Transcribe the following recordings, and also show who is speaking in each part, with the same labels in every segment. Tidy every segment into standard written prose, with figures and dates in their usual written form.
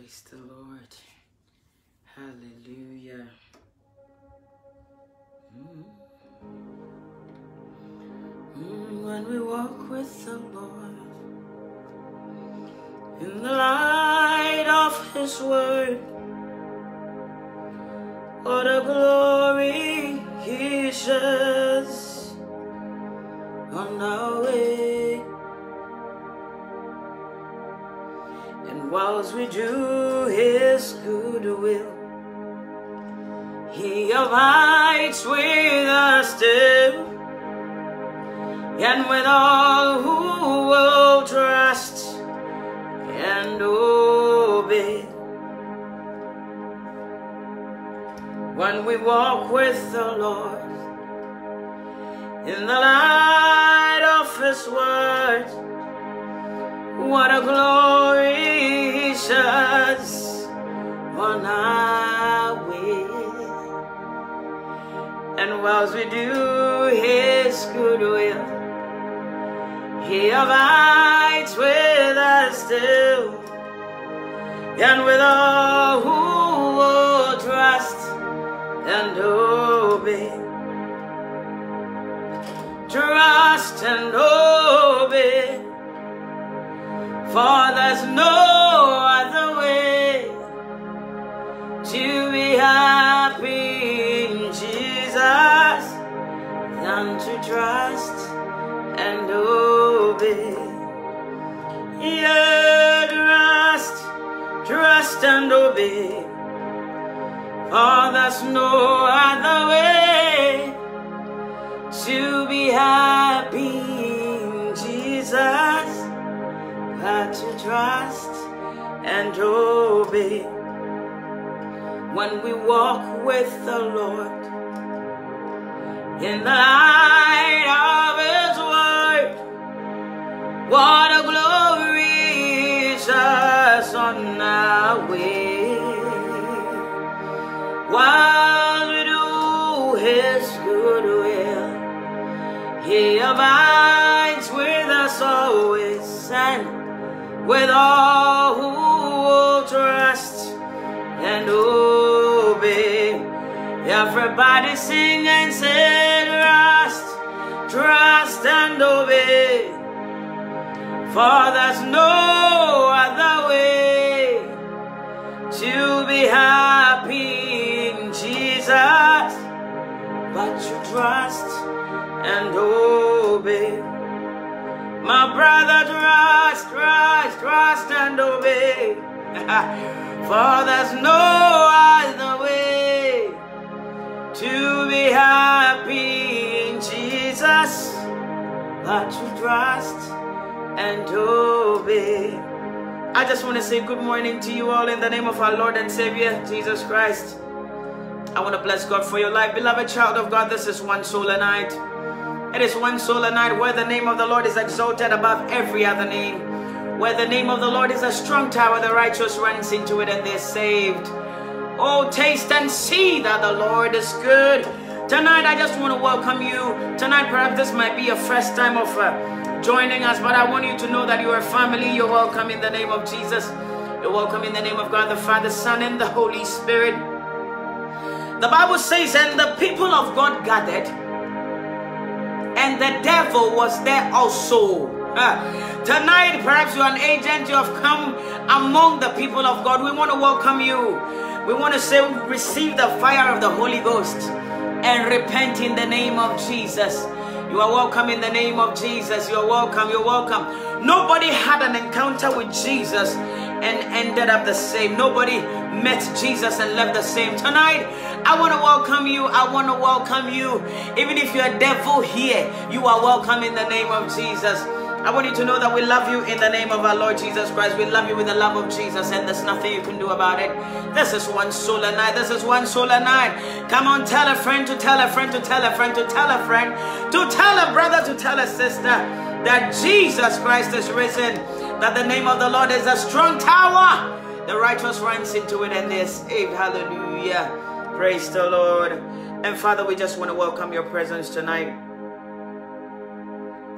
Speaker 1: Praise the Lord. Hallelujah. When we walk with the Lord in the light of His word, what a glory He sheds on our way. And whilst we do His good will, He abides with us still, and with all who will trust and obey. When we walk with the Lord in the light of His word, what a glory He sheds on our way. And whilst we do His good will, He abides with us still, and with all who will trust and obey. Trust and obey, for there's no other way to be happy in Jesus than to trust and obey. Yeah, trust and obey, for there's no other way to be happy in Jesus but to trust and obey. When we walk with the Lord in the light of His word, what a glory He sheds on our way. While we do His good will, He abides with us always, and with all who will trust and obey. Everybody sing and say, trust and obey, for there's no other way to be happy in Jesus but to trust and obey. My brother, trust and obey, for there's no other way to be happy in Jesus but to trust and obey. I just want to say good morning to you all in the name of our Lord and Savior, Jesus Christ. I want to bless God for your life. Beloved child of God, this is One Soul a Night. It is One Soul a Night where the name of the Lord is exalted above every other name, where the name of the Lord is a strong tower, the righteous runs into it and they're saved. Oh, taste and see that the Lord is good. Tonight, I just want to welcome you. Tonight, perhaps this might be your first time of joining us, but I want you to know that you are family. You're welcome in the name of Jesus. You're welcome in the name of God, the Father, Son, and the Holy Spirit. The Bible says, and the people of God gathered, and the devil was there also. Tonight, perhaps you're an agent, you have come among the people of God. We want to welcome you. We want to say, receive the fire of the Holy Ghost and repent in the name of Jesus. You are welcome in the name of Jesus. You're welcome. You're welcome. Nobody had an encounter with Jesus and ended up the same. Nobody met Jesus and left the same. Tonight, I want to welcome you. I want to welcome you. Even if you're a devil here, you are welcome in the name of Jesus. I want you to know that we love you in the name of our Lord Jesus Christ. We love you with the love of Jesus, and there's nothing you can do about it. This is One Soul a Night. This is One Soul a Night. Come on, tell a friend to tell a friend to tell a friend to tell a friend to tell a brother to tell a sister that Jesus Christ is risen, that the name of the Lord is a strong tower. The righteous runs into it and they're saved. Hallelujah. Praise the Lord. And Father, we just want to welcome your presence tonight.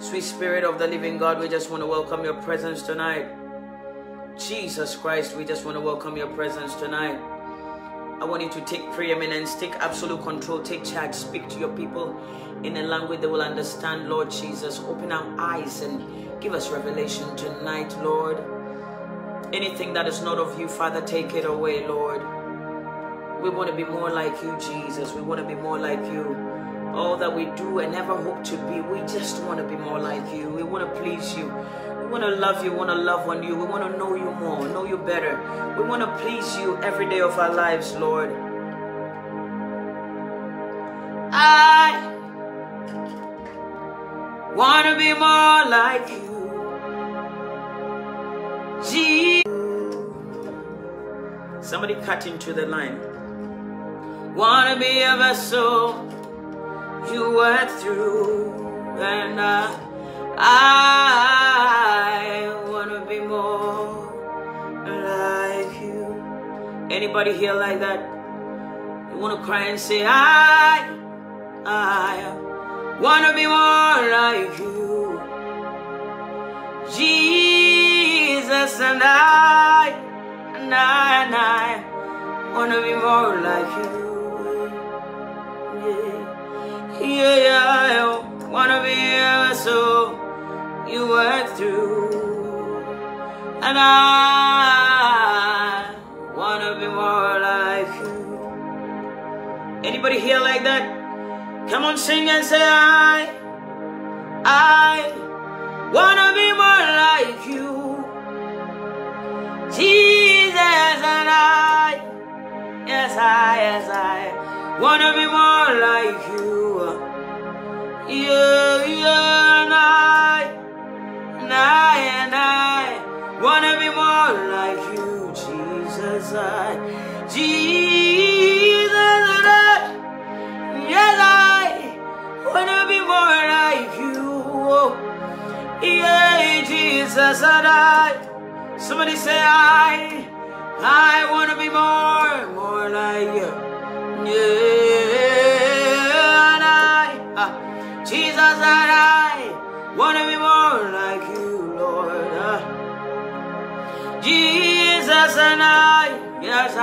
Speaker 1: Sweet Spirit of the living God, we just want to welcome your presence tonight. Jesus Christ, we just want to welcome your presence tonight. I want you to take preeminence, take absolute control, take charge, speak to your people in a language they will understand, Lord Jesus. Open our eyes and give us revelation tonight, Lord. Anything that is not of you, Father, take it away, Lord. We want to be more like you, Jesus. We want to be more like you. All that we do and never hope to be, we just want to be more like you. We want to please you. We want to love you. We want to love on you. We want to know you more, know you better. We want to please you every day of our lives, Lord. I want to be more like you, Jesus. Somebody cut into the line. Want to be a vessel you work through, and I want to be more like you. Anybody here like that? You want to cry and say, I want to be more like you, Jesus, and I want to be more like you. Yeah, I want to be a vessel you work through, and I want to be more like you. Anybody here like that? Come on, sing and say, I want to be more like you, Jesus, and yes, I want to be more like you. Yeah, and I want to be more like you, Jesus. Jesus, and yes, I want to be more like you. Yeah, Jesus, and somebody say, I want to be more like you. Yeah, and Jesus, and I want to be more like you, Lord. Jesus, and yes,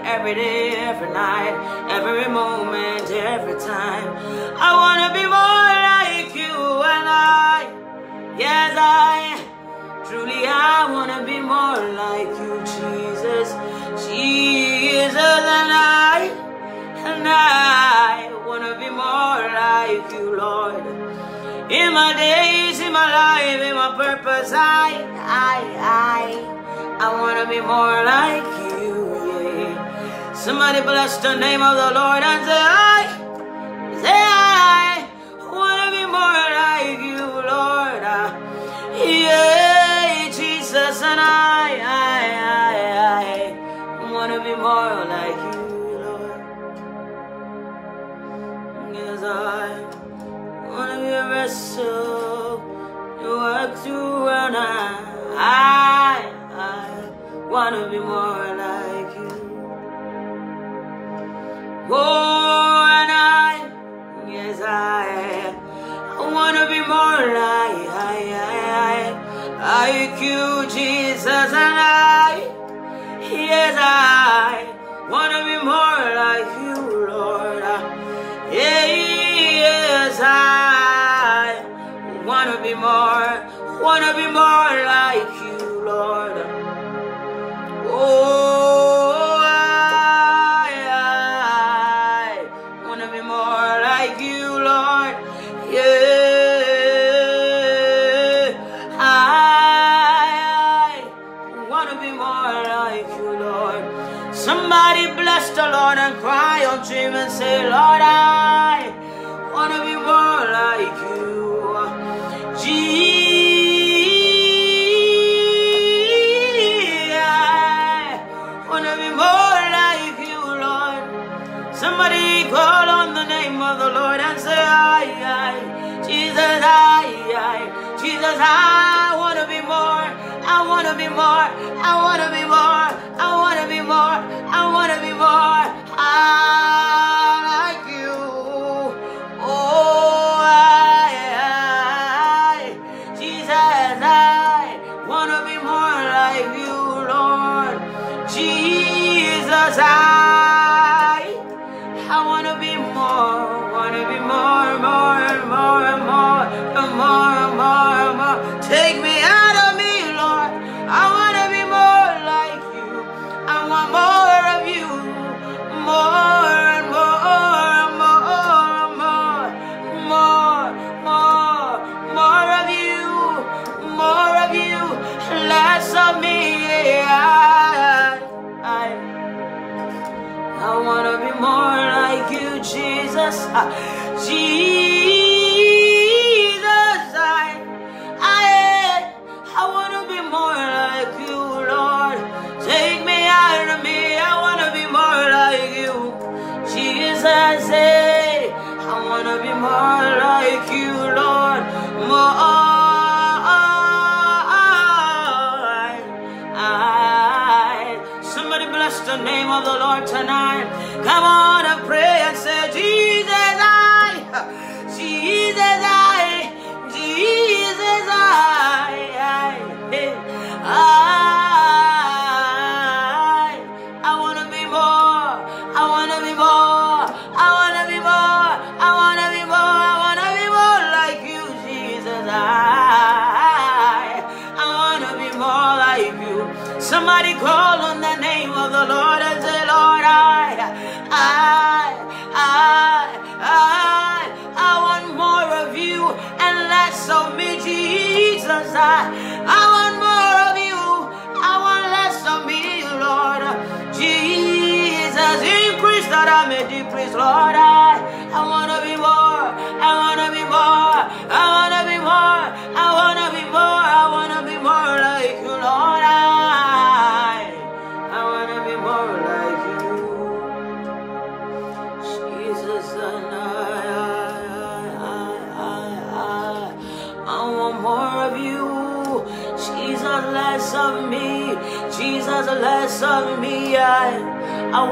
Speaker 1: every day, every night, every moment, every time, I want to be more like you, and yes, truly, I want to be more like you, Jesus. Jesus, and I want to be more like you, Lord. In my days, in my life, in my purpose, I want to be more like you, yeah. Somebody bless the name of the Lord and say, I want to be more like you, Lord. Yeah, Jesus, and I want to be more like you, Lord. Yes, I want to be a vessel you work through, and I want to be more like you. Oh, and yes, I want to be more like you, Jesus, and yes, I want to be more like you, Lord. Yes, I want to be more like you, Lord. Oh, I want to be more like you, Lord. Yeah, I want to be more like you, Lord. Somebody bless the Lord and cry unto him and say, Lord, I want to be more like you, Jesus. I want to be more like you, Lord. Somebody call on the name of the Lord and say, Jesus, Jesus, I want to be more. I want to be more. I want to be more. I want to be more. I want to be more. Like you. Oh, Jesus, I want to be more like you, Jesus, I want to be more, more. Take me out of me, Lord. I want to be more like you. I want more of you, more and more of you, less of me. I want to be more like you, Jesus. Jesus, I want to be more like you, Lord. Take me out of me. I want to be more like you, Jesus. I want to be more like you, Lord. More. Somebody bless the name of the Lord tonight. Come on and pray and say, Jesus, I want to be more. I want to be more. I want to be more. I want to be more. I want to be more like you, Jesus. I want to be more like you. Somebody call on the name of the Lord and say, Lord, I want more of you and less of me, Jesus. I want more of you. I want less of me, Lord. Jesus, increase that I may decrease, Lord. I want to be more. I want to be more. I want to be more. I want to be more. I want to be more like you, Lord. I want to be more like you, Jesus. I want more of you, Jesus, less of me, Jesus, less of me. I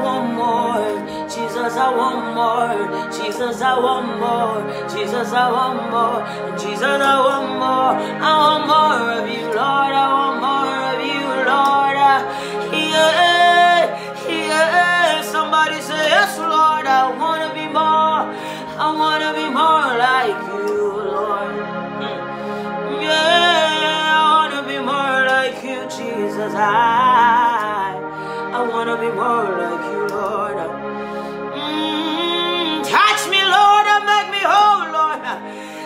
Speaker 1: want more, Jesus, I want more, Jesus, I want more, Jesus, I want more, Jesus, I want more. I want more of you, Lord. I want more of you, Lord. Yeah. Somebody say, yes, Lord, I want to be more. I want to be more like you, Lord. Yeah, I want to be more like you, Jesus. I want to be more like you, Lord. Touch me, Lord, and make me whole, Lord.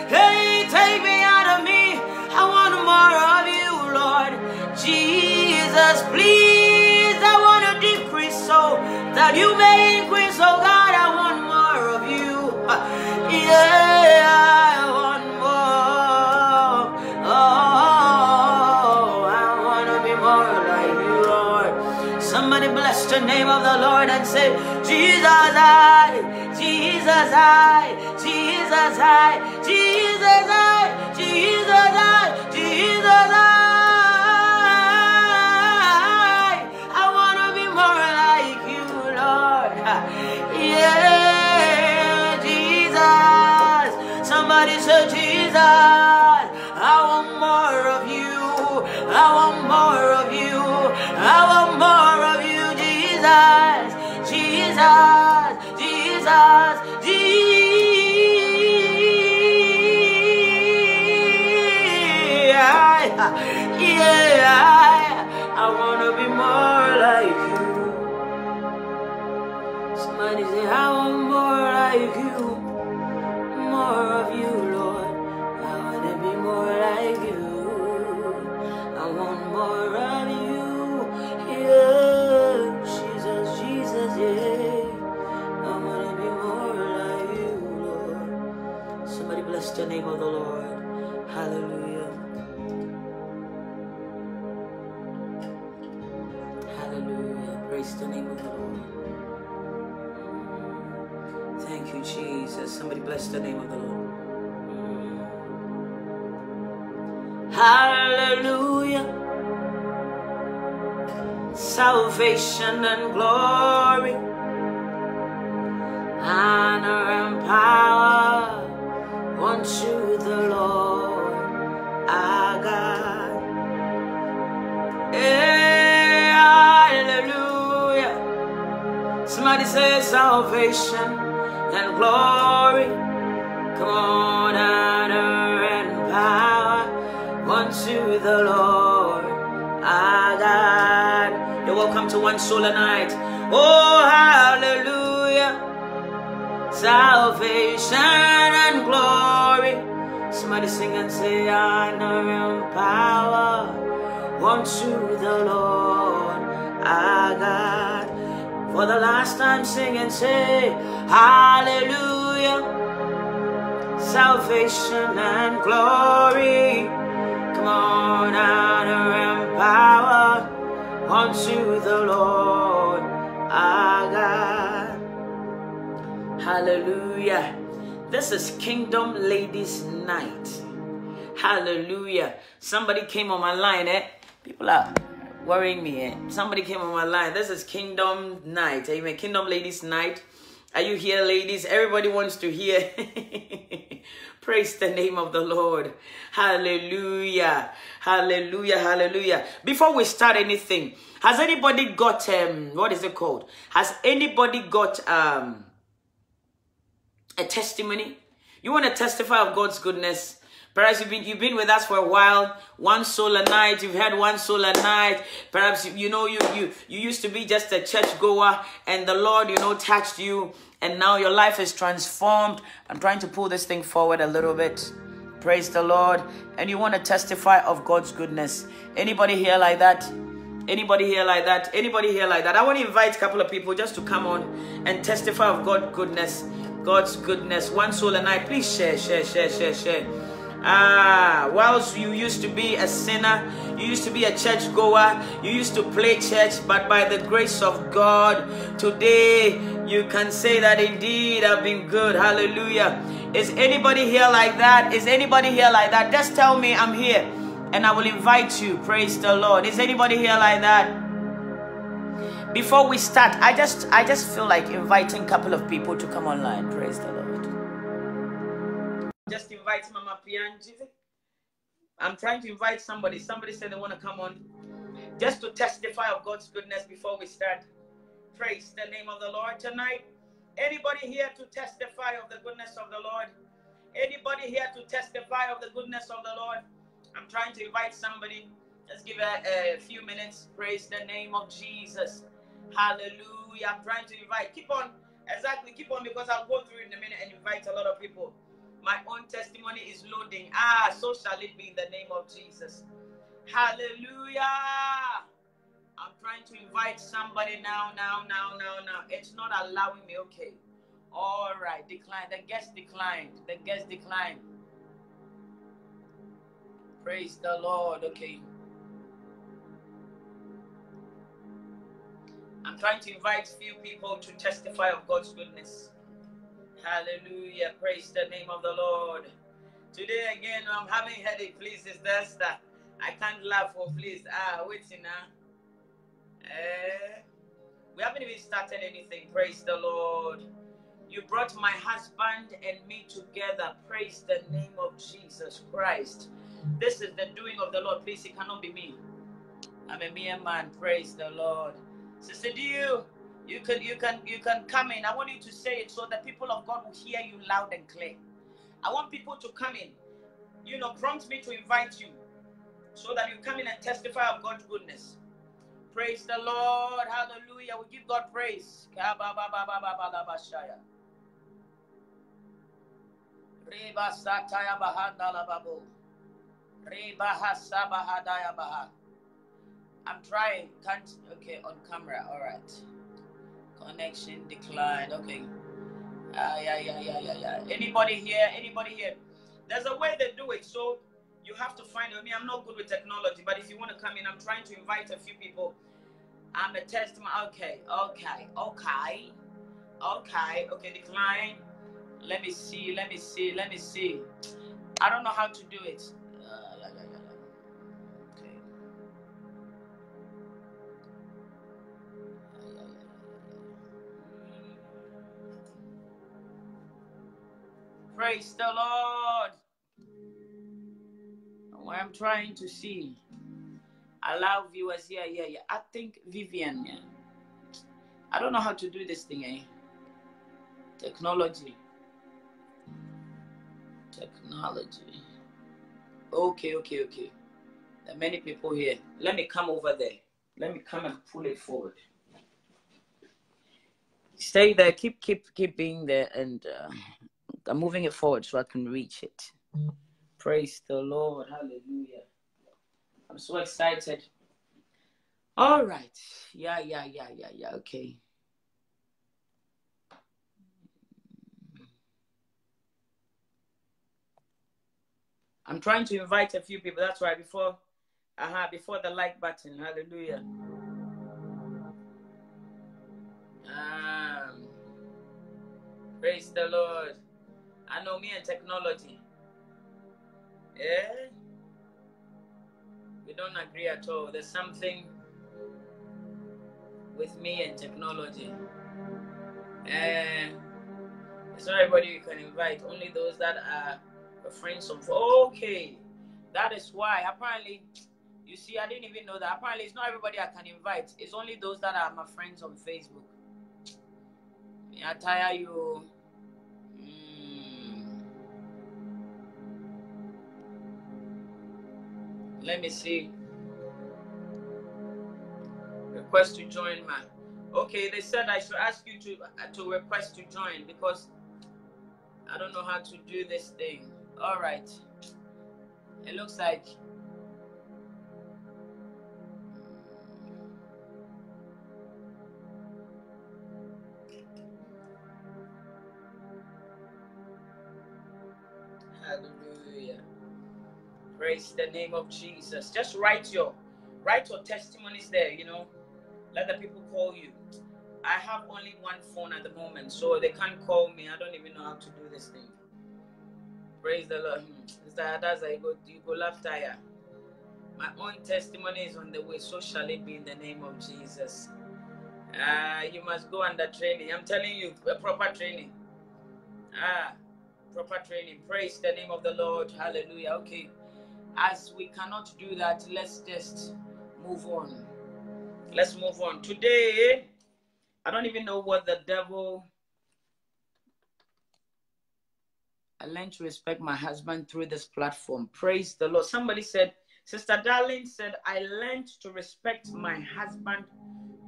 Speaker 1: Hey, take me out of me. I want more of you, Lord. Jesus, please, I want to decrease so that you may increase, oh God. I want more of you. Yeah, I want more. Oh, I want to be more like you, Lord. Somebody bless the name of the Lord and say, Jesus, Jesus, Jesus, Jesus, Jesus, Jesus, I want to be more like you, Lord. Yeah, Jesus. Somebody say, Jesus, I want more of you. I want more of you. I want more of you, Jesus. Jesus, Jesus, Jesus. Yeah, I want to be more like you. Somebody say, I want more like you. More of you, Lord. I want to be more like you. I want more of you. Yeah, Jesus, Jesus, yeah. I want to be more like you, Lord. Somebody bless the name of the Lord. Hallelujah. Hallelujah. Praise the name of the Lord. Thank you, Jesus. Somebody bless the name of the Lord. Hallelujah. Salvation and glory, honor and power unto the Lord our God. Hey, hallelujah. say salvation and glory, come on, honor and power unto the Lord our God. You're welcome to One Soul a Night. Oh, hallelujah. Salvation and glory. Somebody sing and say honor and power unto the Lord our God. For the last time sing and say hallelujah. Salvation and glory, come on, honor and power unto the Lord our God. Hallelujah. This is Kingdom Ladies Night. Hallelujah. Somebody came on my line, People are worrying me, Somebody came on my line. This is Kingdom Night. Amen. Kingdom Ladies Night. Are you here, ladies? Everybody wants to hear. Praise the name of the Lord. Hallelujah. Hallelujah. Hallelujah. Before we start anything, has anybody got what is it called? Has anybody got a testimony? You want to testify of God's goodness? Perhaps you've been with us for a while. One soul a night. You've had one soul a night. Perhaps you used to be just a church goer, and the Lord touched you, and now your life is transformed. I'm trying to pull this thing forward a little bit. Praise the Lord. And you want to testify of God's goodness. Anybody here like that? Anybody here like that? Anybody here like that? I want to invite a couple of people just to come on and testify of God's goodness. God's goodness. One soul a night. Please share. Whilst you used to be a sinner, you used to be a church goer, you used to play church, but by the grace of God, today you can say that indeed I've been good. Hallelujah. Is anybody here like that? Is anybody here like that? Just tell me I'm here and I will invite you. Praise the Lord. Is anybody here like that? Before we start, I just feel like inviting a couple of people to come online. Praise the Lord. Just invite Mama Pianji. I'm trying to invite somebody. Somebody said they want to come on just to testify of God's goodness before we start. Praise the name of the Lord tonight. Anybody here to testify of the goodness of the Lord? Anybody here to testify of the goodness of the Lord? I'm trying to invite somebody. Let's give a few minutes. Praise the name of Jesus. Hallelujah. I'm trying to invite. Keep on because I'll go through in a minute and invite a lot of people. My own testimony is loading. So shall it be in the name of Jesus. Hallelujah. I'm trying to invite somebody now. It's not allowing me. Okay. All right. Decline. The guest declined. Praise the Lord. Okay. I'm trying to invite few people to testify of God's goodness. Hallelujah. Praise the name of the Lord. Today again, I'm having headache. Please, Sister Esther. I can't laugh. Please. Waiting now. We haven't even started anything. Praise the Lord. You brought my husband and me together. Praise the name of Jesus Christ. This is the doing of the Lord. Please, it cannot be me. I'm a mere man. Praise the Lord. Sister Dio, you can come in. I want you to say it so that people of God will hear you loud and clear. I want people to come in. Prompt me to invite you so that you come in and testify of God's goodness. Praise the Lord. Hallelujah. We give God praise. I'm trying. Okay, on camera. All right. Connection declined. Okay. Yeah. Anybody here? There's a way they do it. So you have to find me. I'm not good with technology, but if you want to come in, I'm trying to invite a few people. I'm a testimony. Okay. Decline. Let me see. I don't know how to do it. Okay. Praise the Lord. What I'm trying to see. Allow viewers here. I think Vivian. I don't know how to do this thing, eh? Technology. Okay. There are many people here. Let me come over there. Let me come and pull it forward. Stay there. Keep being there, and I'm moving it forward so I can reach it. Praise the Lord. Hallelujah. I'm so excited. All right. Yeah. Okay. I'm trying to invite a few people. That's right. Before the like button. Hallelujah. Praise the Lord. I know me and technology. Yeah. We don't agree at all. There's something with me and technology. It's not everybody you can invite. Only those that are friends of. Okay. That is why. Apparently, you see, I didn't even know that. Apparently, it's not everybody I can invite. It's only those that are my friends on Facebook. I tire you. Let me see. Request to join, man. Okay, they said I should ask you to request to join because I don't know how to do this thing. All right. It looks like hallelujah. Praise the name of Jesus. Just write your testimonies there, you know. Let the people call you. I have only one phone at the moment, so they can't call me. I don't even know how to do this thing. Praise the Lord. That's how you go laugh tire. My own testimony is on the way. So shall it be in the name of Jesus. You must go under training. I'm telling you, proper training. Proper training. Praise the name of the Lord. Hallelujah. Okay. As we cannot do that, let's just move on. Let's move on. Today, I don't even know what the devil... I learned to respect my husband through this platform. Praise the Lord. Somebody said, Sister Darlene said, I learned to respect my husband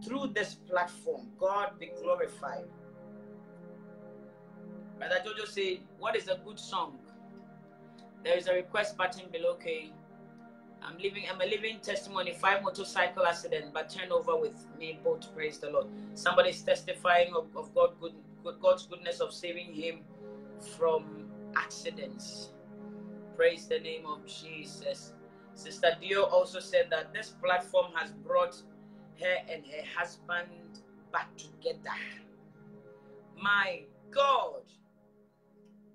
Speaker 1: through this platform. God be glorified. Brother Jojo said, what is a good song? There is a request button below. Okay. I'm a living testimony. 5 motorcycle accident, but turn over with me both. Praise the Lord. Somebody is testifying of God's goodness of saving him from accidents. Praise the name of Jesus. Sister Dio also said that this platform has brought her and her husband back together. My God.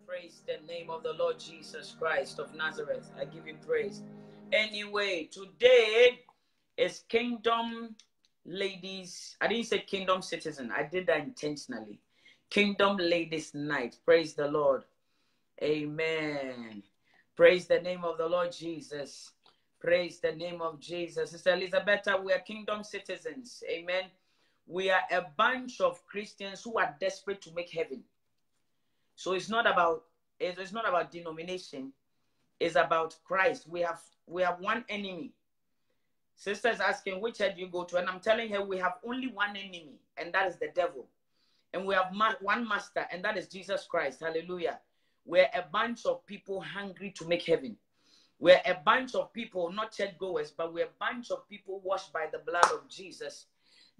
Speaker 1: Praise the name of the Lord Jesus Christ of Nazareth. I give him praise. Anyway, today is Kingdom Ladies. I didn't say Kingdom Citizen. I did that intentionally. Kingdom Ladies Night. Praise the Lord. Amen. Praise the name of the Lord Jesus. Praise the name of Jesus. Sister Elizabeth, we are Kingdom Citizens. Amen. We are a bunch of Christians who are desperate to make heaven. So it's not about denomination. It's about Christ. We have one enemy. Sister is asking, which head you go to? And I'm telling her we have only one enemy, and that is the devil. And we have one master, and that is Jesus Christ. Hallelujah. We're a bunch of people hungry to make heaven. We're a bunch of people, not churchgoers, but we're a bunch of people washed by the blood of Jesus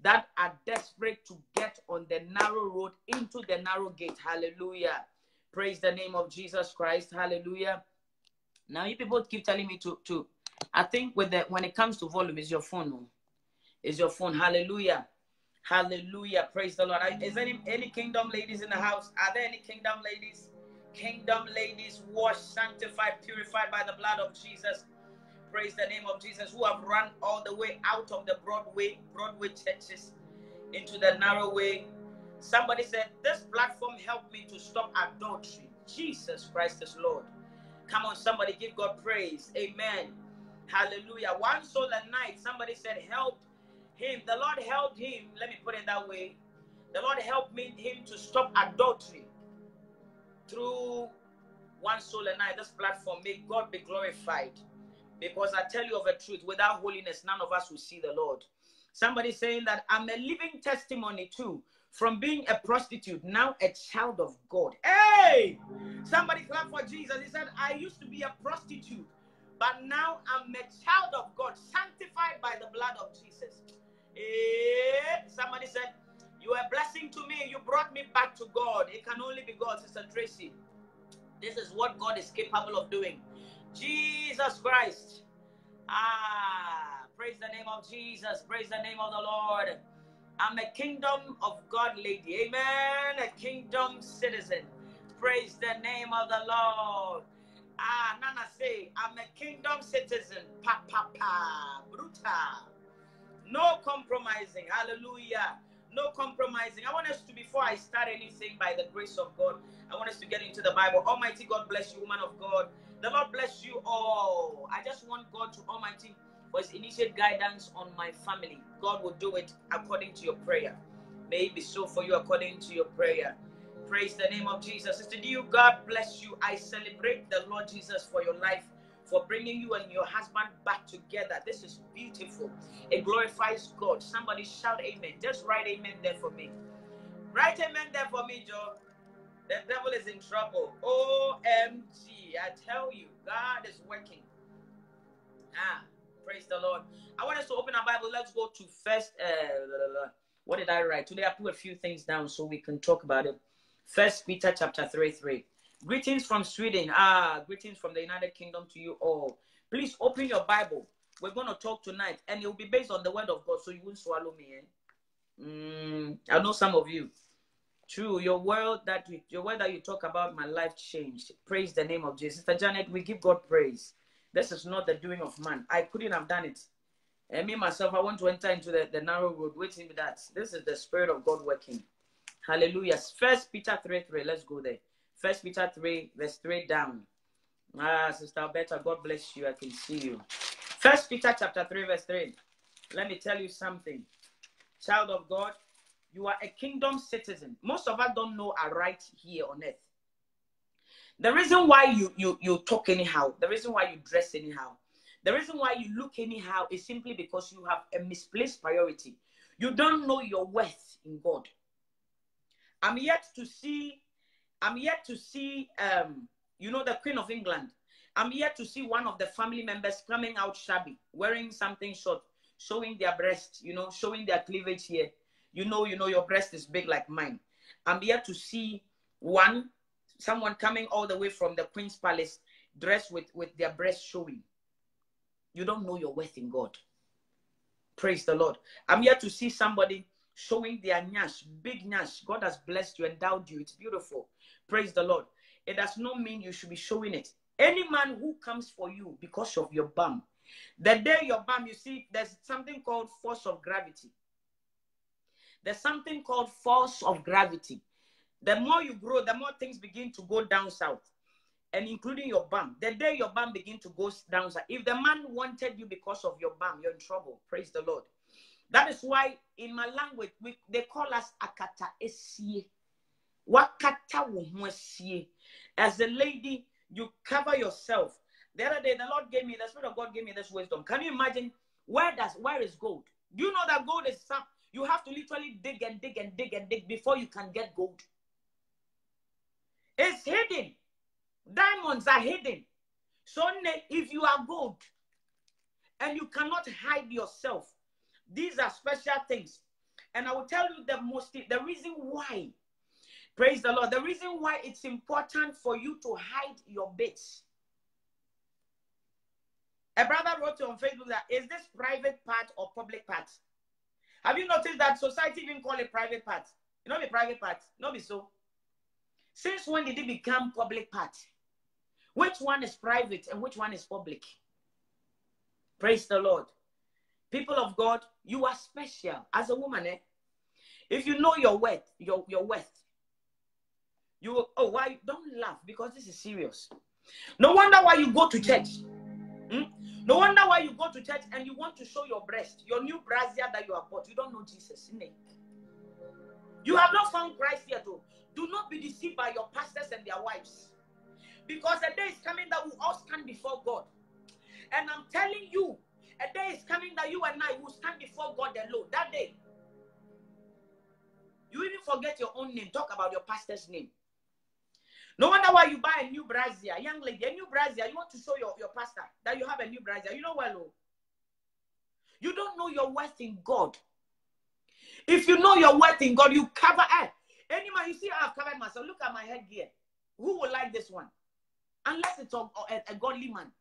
Speaker 1: that are desperate to get on the narrow road into the narrow gate. Hallelujah. Praise the name of Jesus Christ. Hallelujah. Now, you people keep telling me to I think when it comes to volume, is your phone. Is your phone. Hallelujah. Hallelujah. Praise the Lord. Is there any kingdom ladies in the house? Are there any kingdom ladies? Kingdom ladies, washed, sanctified, purified by the blood of Jesus. Praise the name of Jesus, who have run all the way out of the Broadway churches into the narrow way. Somebody said, this platform helped me to stop adultery. Jesus Christ is Lord. Come on, somebody give God praise. Amen. Hallelujah. One soul a night. Somebody said, help him. The Lord helped him. Let me put it that way. The Lord helped him to stop adultery through One Soul and I, this platform. May God be glorified. Because I tell you of a truth, without holiness, none of us will see the Lord. Somebody saying that I'm a living testimony too, from being a prostitute, now a child of God. Hey! Somebody clap for Jesus. He said, I used to be a prostitute, but now I'm a child of God, sanctified by the blood of Jesus. Hey! Somebody said, you are a blessing to me. You brought me back to God. It can only be God, Sister Tracy. This is what God is capable of doing. Jesus Christ. Praise the name of Jesus. Praise the name of the Lord. I'm a kingdom of God lady. Amen. A kingdom citizen. Praise the name of the Lord. Nana say, I'm a kingdom citizen. Bruta. No compromising. Hallelujah. No compromising. I want us to, before I start anything, by the grace of God, I want us to get into the Bible. Almighty God bless you, woman of God. The Lord bless you all. I just want God to Almighty for His initiate guidance on my family. God will do it according to your prayer. May it be so for you according to your prayer. Praise the name of Jesus. Sister Dio, God bless you. I celebrate the Lord Jesus for your life, for bringing you and your husband back together. This is beautiful. It glorifies God. Somebody shout amen. Just write amen there for me. Write amen there for me, Joe. The devil is in trouble. OMG. I tell you, God is working. Praise the Lord. I want us to open our Bible. Let's go to first. What did I write? Today I put a few things down so we can talk about it. 1 Peter chapter 3:3. Greetings from Sweden. Greetings from the United Kingdom to you all. Please open your Bible. We're going to talk tonight, and it will be based on the word of God, so you won't swallow me. I know some of you. True, your word that you talk about, my life changed. Praise the name of Jesus. Sister Janet, we give God praise. This is not the doing of man. I couldn't have done it. And me, myself, I want to enter into the narrow road. Wait till that. This is the Spirit of God working. Hallelujah. 1 Peter 3:3. Let's go there. 1 Peter 3, verse 3 down. Sister Alberta, God bless you. I can see you. 1 Peter chapter 3, verse 3. Let me tell you something. Child of God, you are a kingdom citizen. Most of us don't know our right here on earth. The reason why you talk anyhow, the reason why you dress anyhow, the reason why you look anyhow is simply because you have a misplaced priority. You don't know your worth in God. I'm yet to see, the Queen of England. I'm yet to see one of the family members coming out shabby, wearing something short, showing their breast, showing their cleavage here. Your breast is big like mine. I'm yet to see someone coming all the way from the Queen's Palace, dressed with their breast showing. You don't know your worth in God. Praise the Lord. I'm yet to see somebody showing their nyash, big nyash. God has blessed you, endowed you. It's beautiful. Praise the Lord. It does not mean you should be showing it. Any man who comes for you because of your bum, the day your bum, you see, there's something called force of gravity. There's something called force of gravity. The more you grow, the more things begin to go down south, and including your bum. The day your bum begin to go down south, if the man wanted you because of your bum, you're in trouble. Praise the Lord. That is why in my language, they call us akata esie. Wakata wuhwesie. As a lady, you cover yourself. The other day, the Spirit of God gave me this wisdom. Can you imagine where is gold? Do you know that gold is some? You have to literally dig and dig and dig and dig before you can get gold. It's hidden. Diamonds are hidden. So if you are gold and you cannot hide yourself, these are special things. And I will tell you the reason why. Praise the Lord. The reason why it's important for you to hide your bits. A brother wrote on Facebook that, is this private part or public part? Have you noticed that society even call it private part? You know, be private part. No, be so. Since when did it become public part? Which one is private and which one is public? Praise the Lord. People of God, you are special as a woman. If you know your worth, your worth, why don't laugh, because this is serious. No wonder why you go to church. No wonder why you go to church and you want to show your breast, your new brassiere that you have bought. You don't know Jesus. You have not found Christ yet, though. Do not be deceived by your pastors and their wives. Because a day is coming that we all stand before God. And I'm telling you, a day is coming that you and I will stand before God alone. That day, you even forget your own name. Talk about your pastor's name. No wonder why you buy a new brazier. Young lady, a new brazier. You want to show your pastor that you have a new brazier. You know well, you don't know your worth in God. If you know your worth in God, you cover it. Any man, you see I have covered myself. Look at my headgear. Who will like this one? Unless it's a godly man.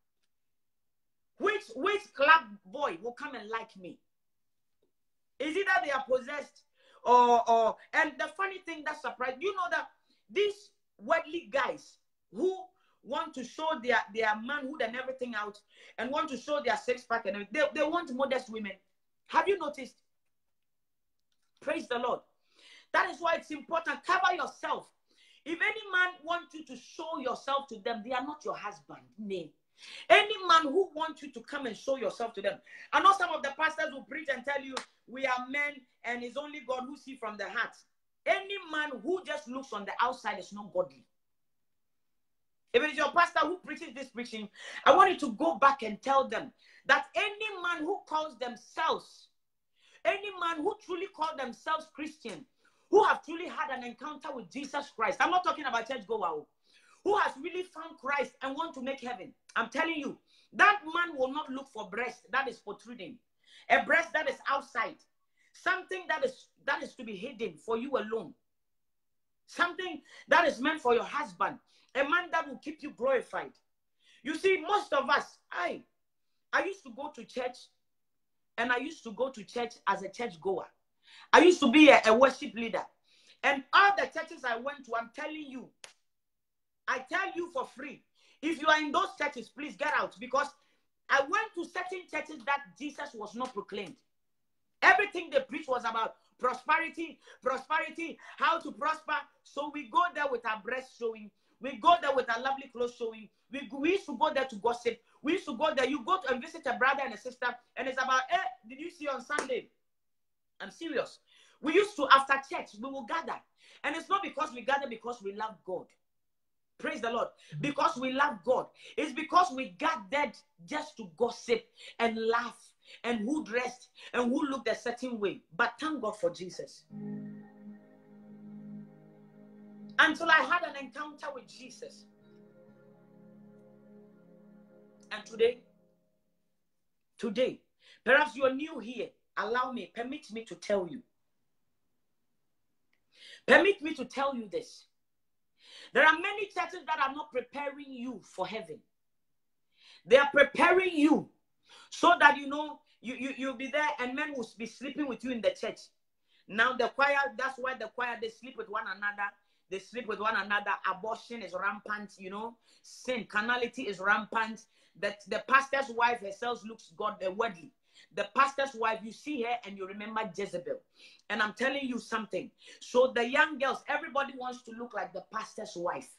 Speaker 1: Which club boy will come and like me? Is it that they are possessed? And the funny thing that surprised, you know that these worldly guys who want to show their manhood and everything out and want to show their six pack and everything, they want modest women. Have you noticed? Praise the Lord. That is why it's important. Cover yourself. If any man wants you to show yourself to them, they are not your husband. Nay. Any man who wants you to come and show yourself to them. I know some of the pastors will preach and tell you, we are men and it's only God who sees from the heart. Any man who just looks on the outside is not godly. If it is your pastor who preaches this preaching, I want you to go back and tell them that any man who calls themselves, any man who truly calls themselves Christian, who have truly had an encounter with Jesus Christ, I'm not talking about church goer, who has really found Christ and want to make heaven, I'm telling you, that man will not look for breast that is protruding, a breast that is outside, something that is to be hidden for you alone, something that is meant for your husband, a man that will keep you glorified. You see, most of us, I used to go to church, and I used to go to church as a church goer. I used to be a worship leader. And all the churches I went to, I'm telling you, I tell you for free, if you are in those churches, please get out. Because I went to certain churches that Jesus was not proclaimed. Everything they preached was about prosperity, how to prosper. So we go there with our breasts showing. We go there with our lovely clothes showing. We used to go there to gossip. We used to go there. You go to and visit a brother and a sister, and it's about, did you see on Sunday? I'm serious. We used to, after church, we will gather. And it's not because we gather because we love God. Praise the Lord. Because we love God. It's because we gathered just to gossip and laugh and who dressed and who looked a certain way. But thank God for Jesus. Until I had an encounter with Jesus. And today, perhaps you are new here. Permit me to tell you. Permit me to tell you this. There are many churches that are not preparing you for heaven. They are preparing you so that you'll be there and men will be sleeping with you in the church. Now the choir, that's why the choir, they sleep with one another. They sleep with one another. Abortion is rampant, sin, carnality is rampant. That the pastor's wife herself looks worldly. The pastor's wife, you see her and you remember Jezebel. And I'm telling you something. So the young girls, everybody wants to look like the pastor's wife.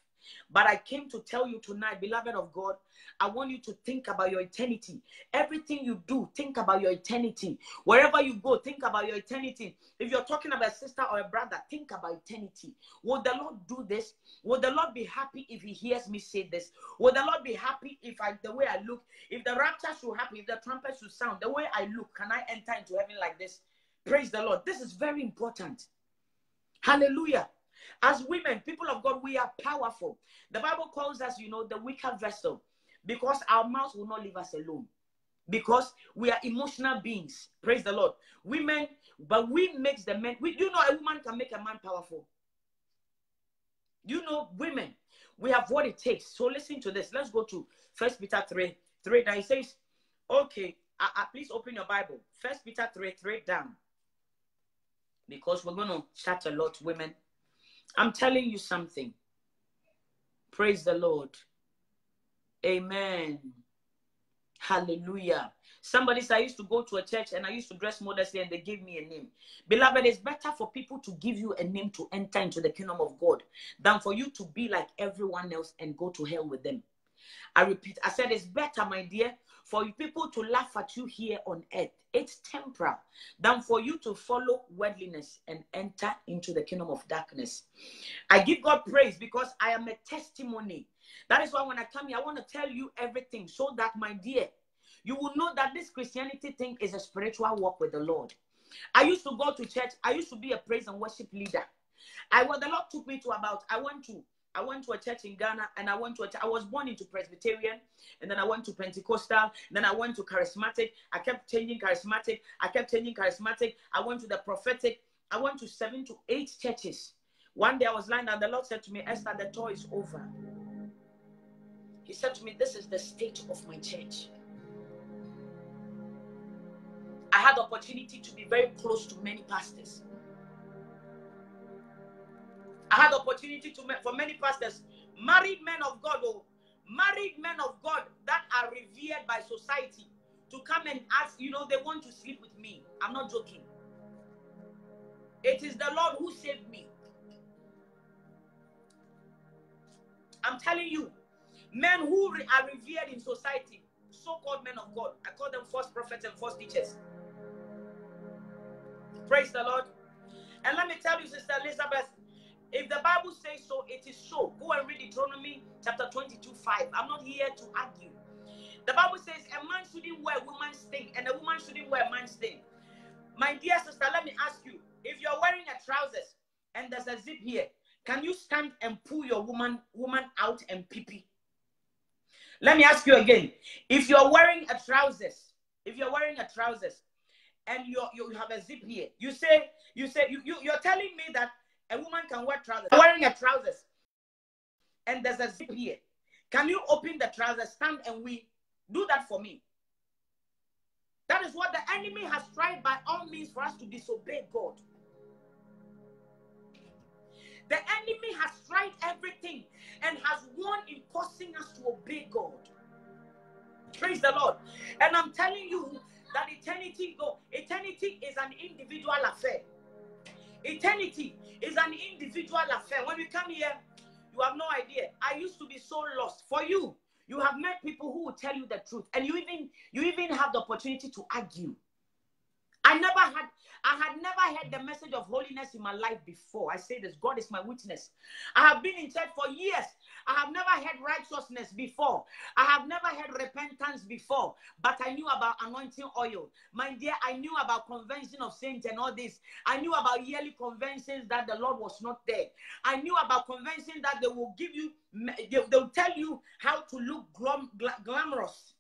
Speaker 1: But I came to tell you tonight, beloved of God, I want you to think about your eternity. Everything you do, think about your eternity. Wherever you go, think about your eternity. If you're talking about a sister or a brother, think about eternity. Will the Lord do this? Will the Lord be happy if he hears me say this? Will the Lord be happy if the way I look, if the rapture should happen, if the trumpet should sound, the way I look, can I enter into heaven like this? Praise the Lord. This is very important. Hallelujah. As women, people of God, we are powerful. The Bible calls us, the weaker vessel, because our mouth will not leave us alone. Because we are emotional beings. Praise the Lord. Women, but we make the men. A woman can make a man powerful. Women, we have what it takes. So listen to this. Let's go to 1 Peter 3. Now it says, okay, please open your Bible. 1 Peter 3 down. Because we're going to chat a lot, women. I'm telling you something. Praise the Lord. Amen. Hallelujah. Somebody said, I used to go to a church and I used to dress modestly and they gave me a name. Beloved, it's better for people to give you a name to enter into the kingdom of God than for you to be like everyone else and go to hell with them. I repeat, I said it's better, my dear, for people to laugh at you here on earth, it's temporal, than for you to follow worldliness and enter into the kingdom of darkness. I give God praise because I am a testimony. That is why when I come here, I want to tell you everything so that, my dear, you will know that this Christianity thing is a spiritual walk with the Lord. I used to go to church. I used to be a praise and worship leader. The Lord took me to I went to a church in Ghana, and I was born into Presbyterian, and then I went to Pentecostal, then I went to Charismatic. I kept changing Charismatic. I went to the Prophetic. I went to 7 to 8 churches. One day I was lying down, the Lord said to me, Esther, the tour is over. He said to me, this is the state of my church. I had the opportunity to be very close to many pastors. I had the opportunity for many pastors, married men of God that are revered by society, to come and ask, they want to sleep with me. I'm not joking. It is the Lord who saved me. I'm telling you, men who are revered in society, so-called men of God, I call them false prophets and false teachers. Praise the Lord. And let me tell you, Sister Elizabeth, if the Bible says so, it is so. Go and read Deuteronomy chapter 22:5. I'm not here to argue. The Bible says a man shouldn't wear a woman's thing, and a woman shouldn't wear a man's thing. My dear sister, let me ask you, if you're wearing a trousers and there's a zip here, can you stand and pull your woman out and pee-pee? Let me ask you again. If you're wearing a trousers, and you have a zip here, you're telling me that a woman can wear trousers. Wearing a trousers, and there's a zip here. Can you open the trousers, stand and we do that for me? That is what the enemy has tried by all means for us to disobey God. The enemy has tried everything and has won in causing us to obey God. Praise the Lord. And I'm telling you that eternity is an individual affair. Eternity is an individual affair. When we come here, you have no idea. I used to be so lost. For you, you have met people who will tell you the truth, and you even have the opportunity to argue. I had never heard the message of holiness in my life before. I say this, God is my witness. I have been in church for years. I have never heard righteousness before. I have never heard repentance before. But I knew about anointing oil. My dear, I knew about convention of saints and all this. I knew about yearly conventions that the Lord was not there. I knew about conventions that they will give you, they'll tell you how to look glamorous.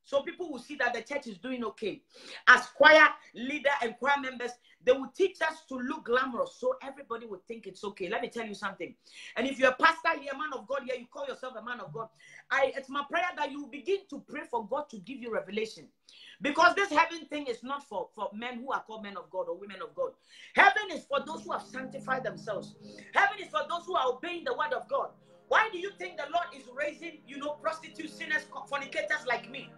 Speaker 1: So people will see that the church is doing okay. As choir leader and choir members, they will teach us to look glamorous, so everybody would think it's okay. Let me tell you something. And if you're a pastor here, man of God here, you call yourself a man of God, it's my prayer that you begin to pray for God to give you revelation. Because this heaven thing is not for men who are called men of God or women of God. Heaven is for those who have sanctified themselves. Heaven is for those who are obeying the word of God. Why do you think the Lord is raising, prostitutes, sinners, fornicators like me?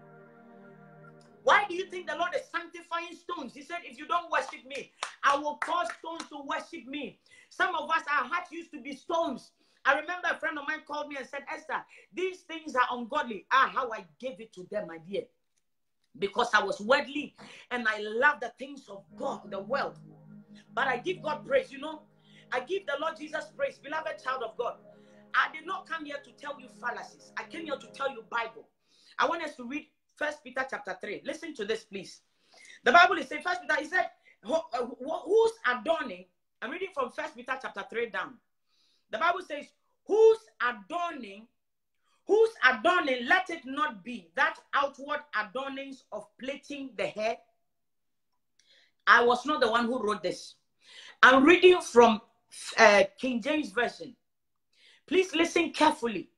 Speaker 1: Why do you think the Lord is sanctifying stones? He said, if you don't worship me, I will cause stones to worship me. Some of us, our hearts used to be stones. I remember a friend of mine called me and said, Esther, these things are ungodly. How I gave it to them, my dear. Because I was worldly and I love the things of God, the world. But I give God praise, I give the Lord Jesus praise, beloved child of God. I did not come here to tell you fallacies. I came here to tell you Bible. I want us to read 1 Peter chapter 3. Listen to this, please. The Bible is saying, 1 Peter, he said, who's adorning? I'm reading from 1 Peter chapter 3 down. The Bible says, who's adorning, let it not be that outward adornings of plaiting the hair. I was not the one who wrote this. I'm reading from King James Version. Please listen carefully.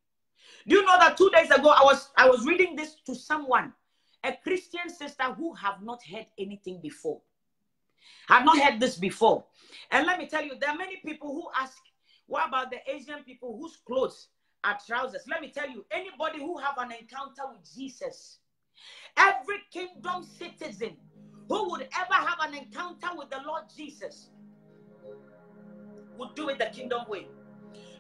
Speaker 1: Do you know that 2 days ago, I was reading this to someone, a Christian sister who have not heard anything before. Have not heard this before. And let me tell you, there are many people who ask, what about the Asian people whose clothes are trousers? Let me tell you, anybody who have an encounter with Jesus, every kingdom citizen who would ever have an encounter with the Lord Jesus would do it the kingdom way.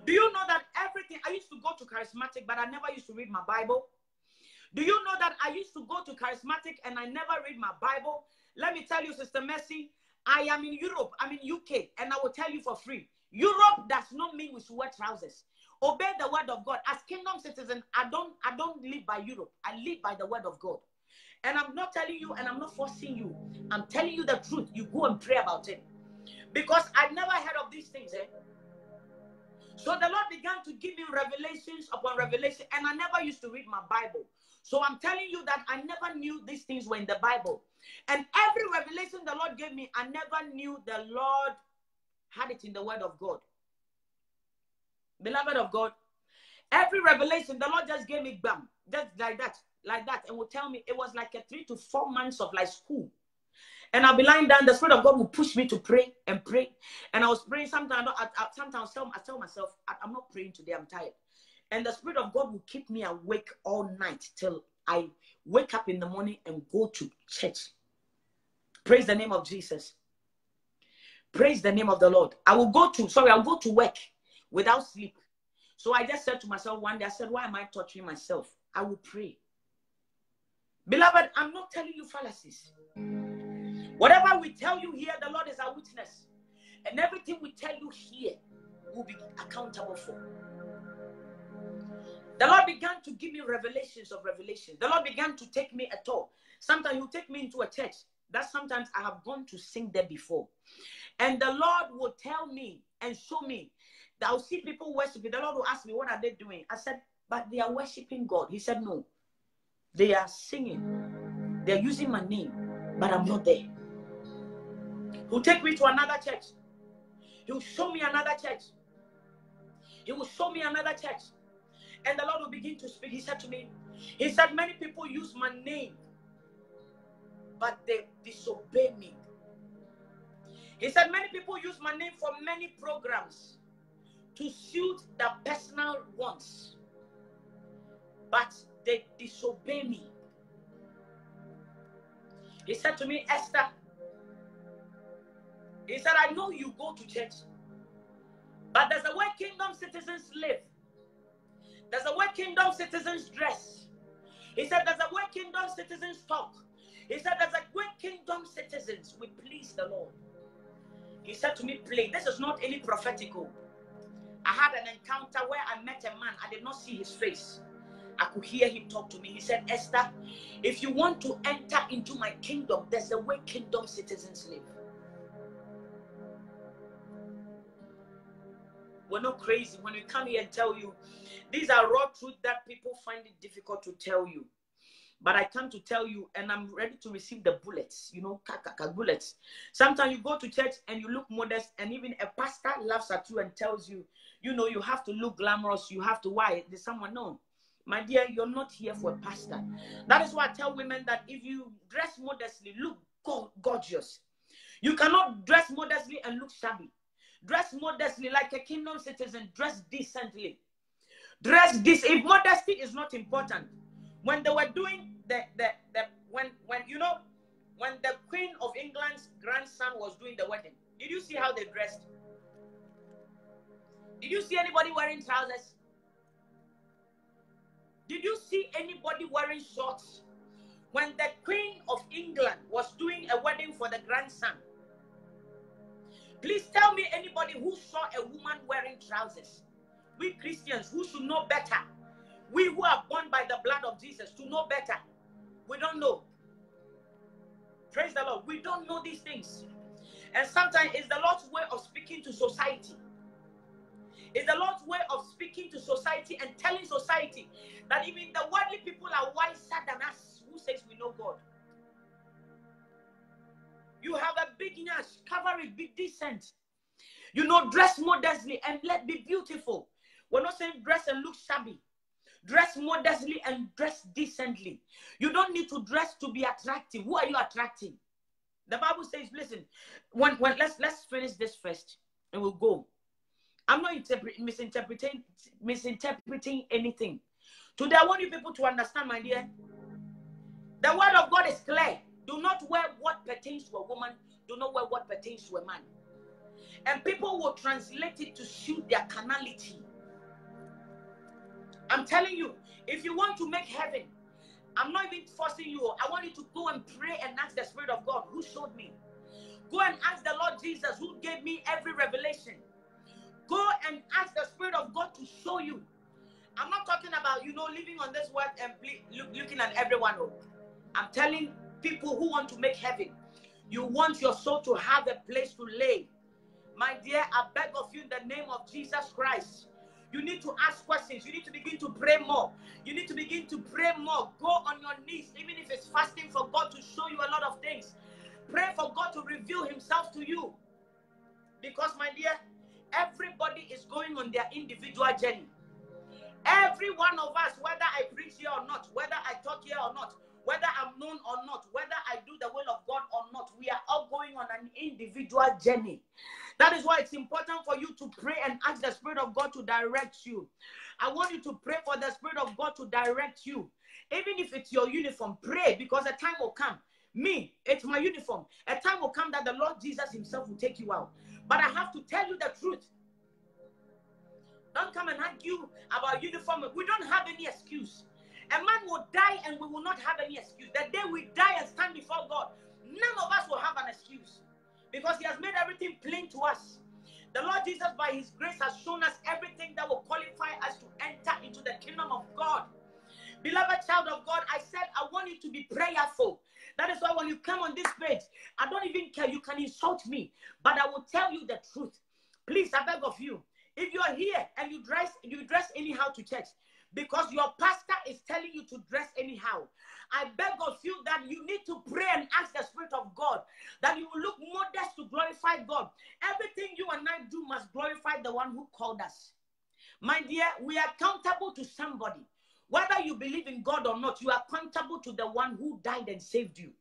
Speaker 1: Do you know that everything, I used to go to charismatic, but I never used to read my Bible. Do you know that I used to go to charismatic and I never read my Bible? Let me tell you, Sister Mercy, I am in Europe, I'm in UK, and I will tell you for free. Europe does not mean we should wear trousers. Obey the word of God. As kingdom citizen, I don't live by Europe. I live by the word of God. And I'm not telling you and I'm not forcing you. I'm telling you the truth. You go and pray about it. Because I never heard of these things. So the Lord began to give me revelations upon revelation, and I never used to read my Bible. So I'm telling you that I never knew these things were in the Bible. And every revelation the Lord gave me, I never knew the Lord had it in the word of God. Beloved of God, every revelation the Lord just gave me, bam, just like that, and will tell me. It was like a 3 to 4 months of like school. And I'll be lying down, the Spirit of God will push me to pray and pray. And I was praying, sometimes I tell myself, I'm not praying today, I'm tired. And the Spirit of God will keep me awake all night till I wake up in the morning and go to church. Praise the name of Jesus. Praise the name of the Lord. I'll go to work without sleep. So I just said to myself one day, I said, why am I torturing myself? I will pray. Beloved, I'm not telling you fallacies. Whatever we tell you here, the Lord is our witness. And everything we tell you here will be accountable for. The Lord began to give me revelations of revelations. The Lord began to take me a tour. Sometimes He'll take me into a church that sometimes I have gone to sing there before. And the Lord will tell me and show me that I'll see people worshiping. The Lord will ask me, what are they doing? I said, but they are worshiping God. He said, no. They are singing. They are using my name, but I'm not there. He'll take me to another church. He'll show me another church. He will show me another church. And the Lord will begin to speak. He said to me, He said, many people use my name, but they disobey me. He said, many people use my name for many programs to suit their personal wants, but they disobey me. He said to me, Esther, He said, I know you go to church, but there's a way kingdom citizens live. There's a way kingdom citizens dress. He said, there's a way kingdom citizens talk. He said, there's a way kingdom citizens will please the Lord. He said to me, play. This is not any prophetical. I had an encounter where I met a man. I did not see his face. I could hear him talk to me. He said, Esther, if you want to enter into my kingdom, there's a way kingdom citizens live. We're not crazy when we come here and tell you. These are raw truths that people find it difficult to tell you. But I come to tell you, and I'm ready to receive the bullets, bullets. Sometimes you go to church and you look modest, and even a pastor laughs at you and tells you, you have to look glamorous, you have to, why? There's someone, no. My dear, you're not here for a pastor. That is why I tell women that if you dress modestly, look gorgeous. You cannot dress modestly and look shabby. Dress modestly like a kingdom citizen. Dress decently. Dress this. If modesty is not important, when they were doing when the Queen of England's grandson was doing the wedding, did you see how they dressed? Did you see anybody wearing trousers? Did you see anybody wearing shorts? When the Queen of England was doing a wedding for the grandson, please tell me anybody who saw a woman wearing trousers. We Christians who should know better. We who are born by the blood of Jesus to know better. We don't know. Praise the Lord. We don't know these things. And sometimes it's the Lord's way of speaking to society. It's the Lord's way of speaking to society and telling society that even the worldly people are wiser than us who says we know God. You have a big nyash, cover it, be decent. Dress modestly and let be beautiful. We're not saying dress and look shabby. Dress modestly and dress decently. You don't need to dress to be attractive. Who are you attracting? The Bible says, listen, let's finish this first and we'll go. I'm not misinterpreting anything. Today, I want you people to understand, my dear. The word of God is clear. Do not wear what pertains to a woman. Do not wear what pertains to a man. And people will translate it to suit their carnality. I'm telling you, if you want to make heaven, I'm not even forcing you. I want you to go and pray and ask the Spirit of God who showed me. Go and ask the Lord Jesus who gave me every revelation. Go and ask the Spirit of God to show you. I'm not talking about, living on this world and looking at everyone. I'm telling people who want to make heaven. You want your soul to have a place to lay. My dear, I beg of you in the name of Jesus Christ. You need to ask questions. You need to begin to pray more. You need to begin to pray more. Go on your knees, even if it's fasting, for God to show you a lot of things. Pray for God to reveal himself to you. Because, my dear, everybody is going on their individual journey. Every one of us, whether I preach here or not, whether I talk here or not, whether I'm known or not, whether I do the will of God or not, we are all going on an individual journey. That is why it's important for you to pray and ask the Spirit of God to direct you. I want you to pray for the Spirit of God to direct you. Even if it's your uniform, pray, because a time will come. Me, it's my uniform. A time will come that the Lord Jesus himself will take you out. But I have to tell you the truth. Don't come and argue about uniform. We don't have any excuse. A man will die and we will not have any excuse. The day we die and stand before God, none of us will have an excuse. Because he has made everything plain to us. The Lord Jesus, by his grace, has shown us everything that will qualify us to enter into the kingdom of God. Beloved child of God, I said I want you to be prayerful. That is why when you come on this page, I don't even care. You can insult me, but I will tell you the truth. Please, I beg of you. If you are here and you dress anyhow to church, because your pastor is telling you to dress anyhow, I beg of you that you need to pray and ask the Spirit of God that you will look modest to glorify God. Everything you and I do must glorify the one who called us. My dear, we are accountable to somebody. Whether you believe in God or not, you are accountable to the one who died and saved you.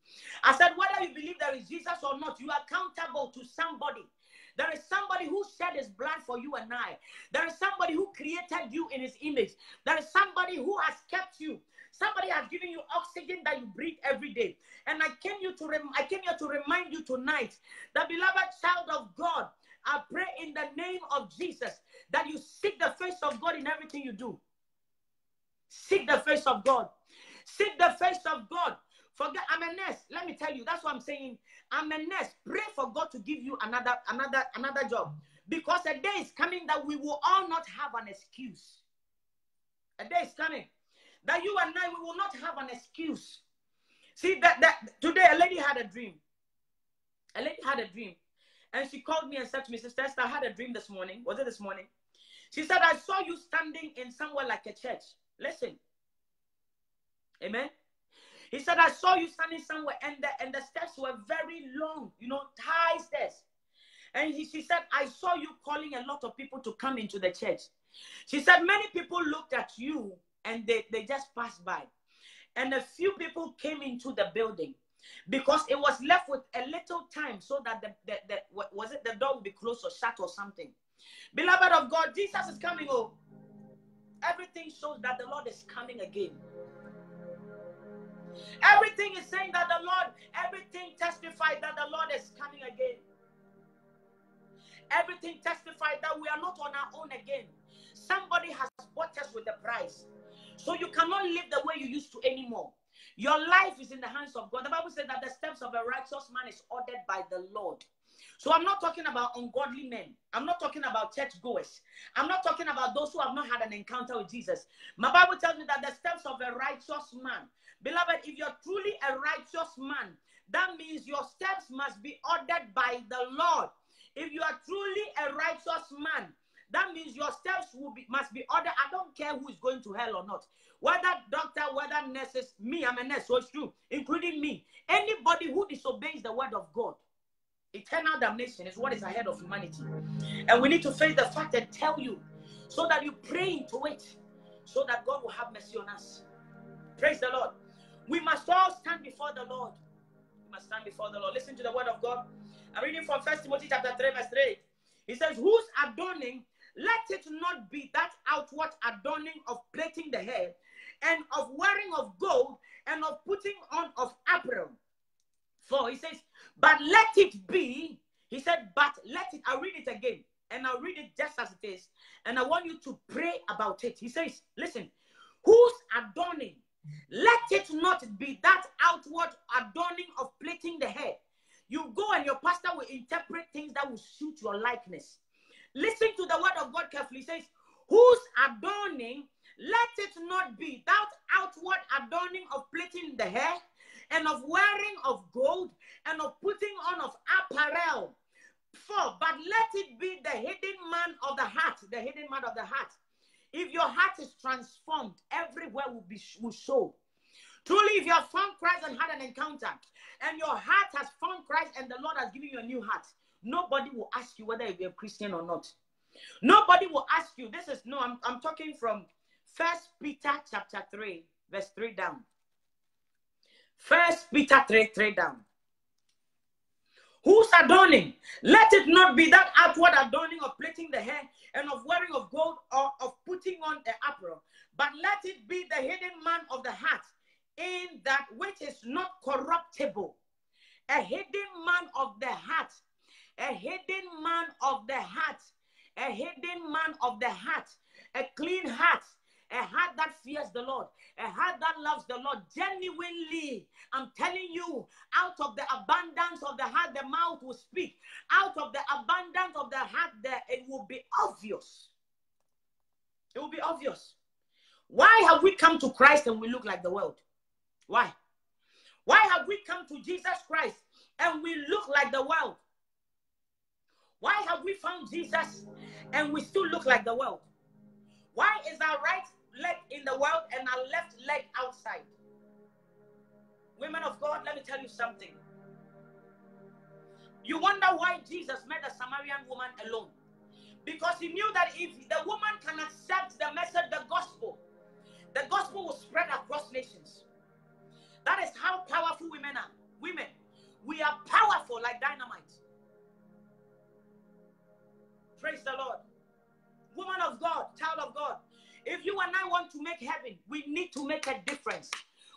Speaker 1: I said, whether you believe there is Jesus or not, you are accountable to somebody. There is somebody who shed his blood for you and I. There is somebody who created you in his image. There is somebody who has kept you. Somebody has given you oxygen that you breathe every day. And I came here to remind you tonight that, beloved child of God, I pray in the name of Jesus that you seek the face of God in everything you do. Seek the face of God. Seek the face of God. Forget, I'm a nurse. Let me tell you, that's what I'm saying. I'm a nurse. Pray for God to give you another job. Because a day is coming that we will all not have an excuse. A day is coming that you and I, we will not have an excuse. See, that today a lady had a dream. A lady had a dream. And she called me and said to me, Sister Esther, I had a dream this morning. Was it this morning? She said, I saw you standing in somewhere like a church. Listen. Amen. He said, I saw you standing somewhere and the steps were very long, high stairs. And she said, I saw you calling a lot of people to come into the church. She said, many people looked at you and they just passed by. And a few people came into the building because it was left with a little time so that the door would be closed or shut or something. Beloved of God, Jesus is coming. Oh, everything shows that the Lord is coming again. Everything is saying that everything testifies that the Lord is coming again. Everything testifies that we are not on our own again. Somebody has bought us with a price. So you cannot live the way you used to anymore. Your life is in the hands of God. The Bible says that the steps of a righteous man is ordered by the Lord. So I'm not talking about ungodly men. I'm not talking about churchgoers. I'm not talking about those who have not had an encounter with Jesus. My Bible tells me that the steps of a righteous man. Beloved, if you're truly a righteous man, that means your steps must be ordered by the Lord. If you are truly a righteous man, that means your steps must be ordered. I don't care who is going to hell or not. Whether doctor, whether nurses, me, I'm a nurse, so it's true, including me. Anybody who disobeys the word of God, eternal damnation is what is ahead of humanity. And we need to face the fact and tell you so that you pray into it, so that God will have mercy on us. Praise the Lord. We must all stand before the Lord. We must stand before the Lord. Listen to the word of God. I'm reading from 1 Timothy chapter 3, verse 3. He says, whose adorning, let it not be that outward adorning of plaiting the hair, and of wearing of gold, and of putting on of apparel. For he says, but let it be, he said, but let it, I'll read it again, and I'll read it just as it is, and I want you to pray about it. He says, listen, whose adorning, let it not be that outward adorning of plaiting the hair. You go and your pastor will interpret things that will suit your likeness. Listen to the word of God carefully. It says, whose adorning, let it not be that outward adorning of plaiting the hair, and of wearing of gold, and of putting on of apparel. But let it be the hidden man of the heart, the hidden man of the heart. If your heart is transformed, everywhere will show. Truly, if you have found Christ and had an encounter, and your heart has found Christ and the Lord has given you a new heart, nobody will ask you whether you're a Christian or not. Nobody will ask you. This is, no, I'm talking from 1 Peter chapter 3, verse 3 down. 1 Peter 3 down. Whose adorning? Let it not be that outward adorning of plaiting the hair and of wearing of gold or of putting on an apparel, but let it be the hidden man of the heart, in that which is not corruptible. A hidden man of the heart. A hidden man of the heart. A hidden man of the heart. A clean heart. A heart that fears the Lord. A heart that loves the Lord genuinely. I'm telling you, out of the abundance of the heart, the mouth will speak. Out of the abundance of the heart, it will be obvious. It will be obvious. Why have we come to Christ and we look like the world? Why? Why have we come to Jesus Christ and we look like the world? Why have we found Jesus and we still look like the world? Why is our right leg in the world and our left leg outside? Women of God, let me tell you something. You wonder why Jesus met a Samaritan woman alone. Because he knew that if the woman can accept the message, the gospel will spread across nations. That is how powerful women are. Women, we are powerful like dynamite. Praise the Lord. Woman of God, child of God, if you and I want to make heaven, we need to make a difference.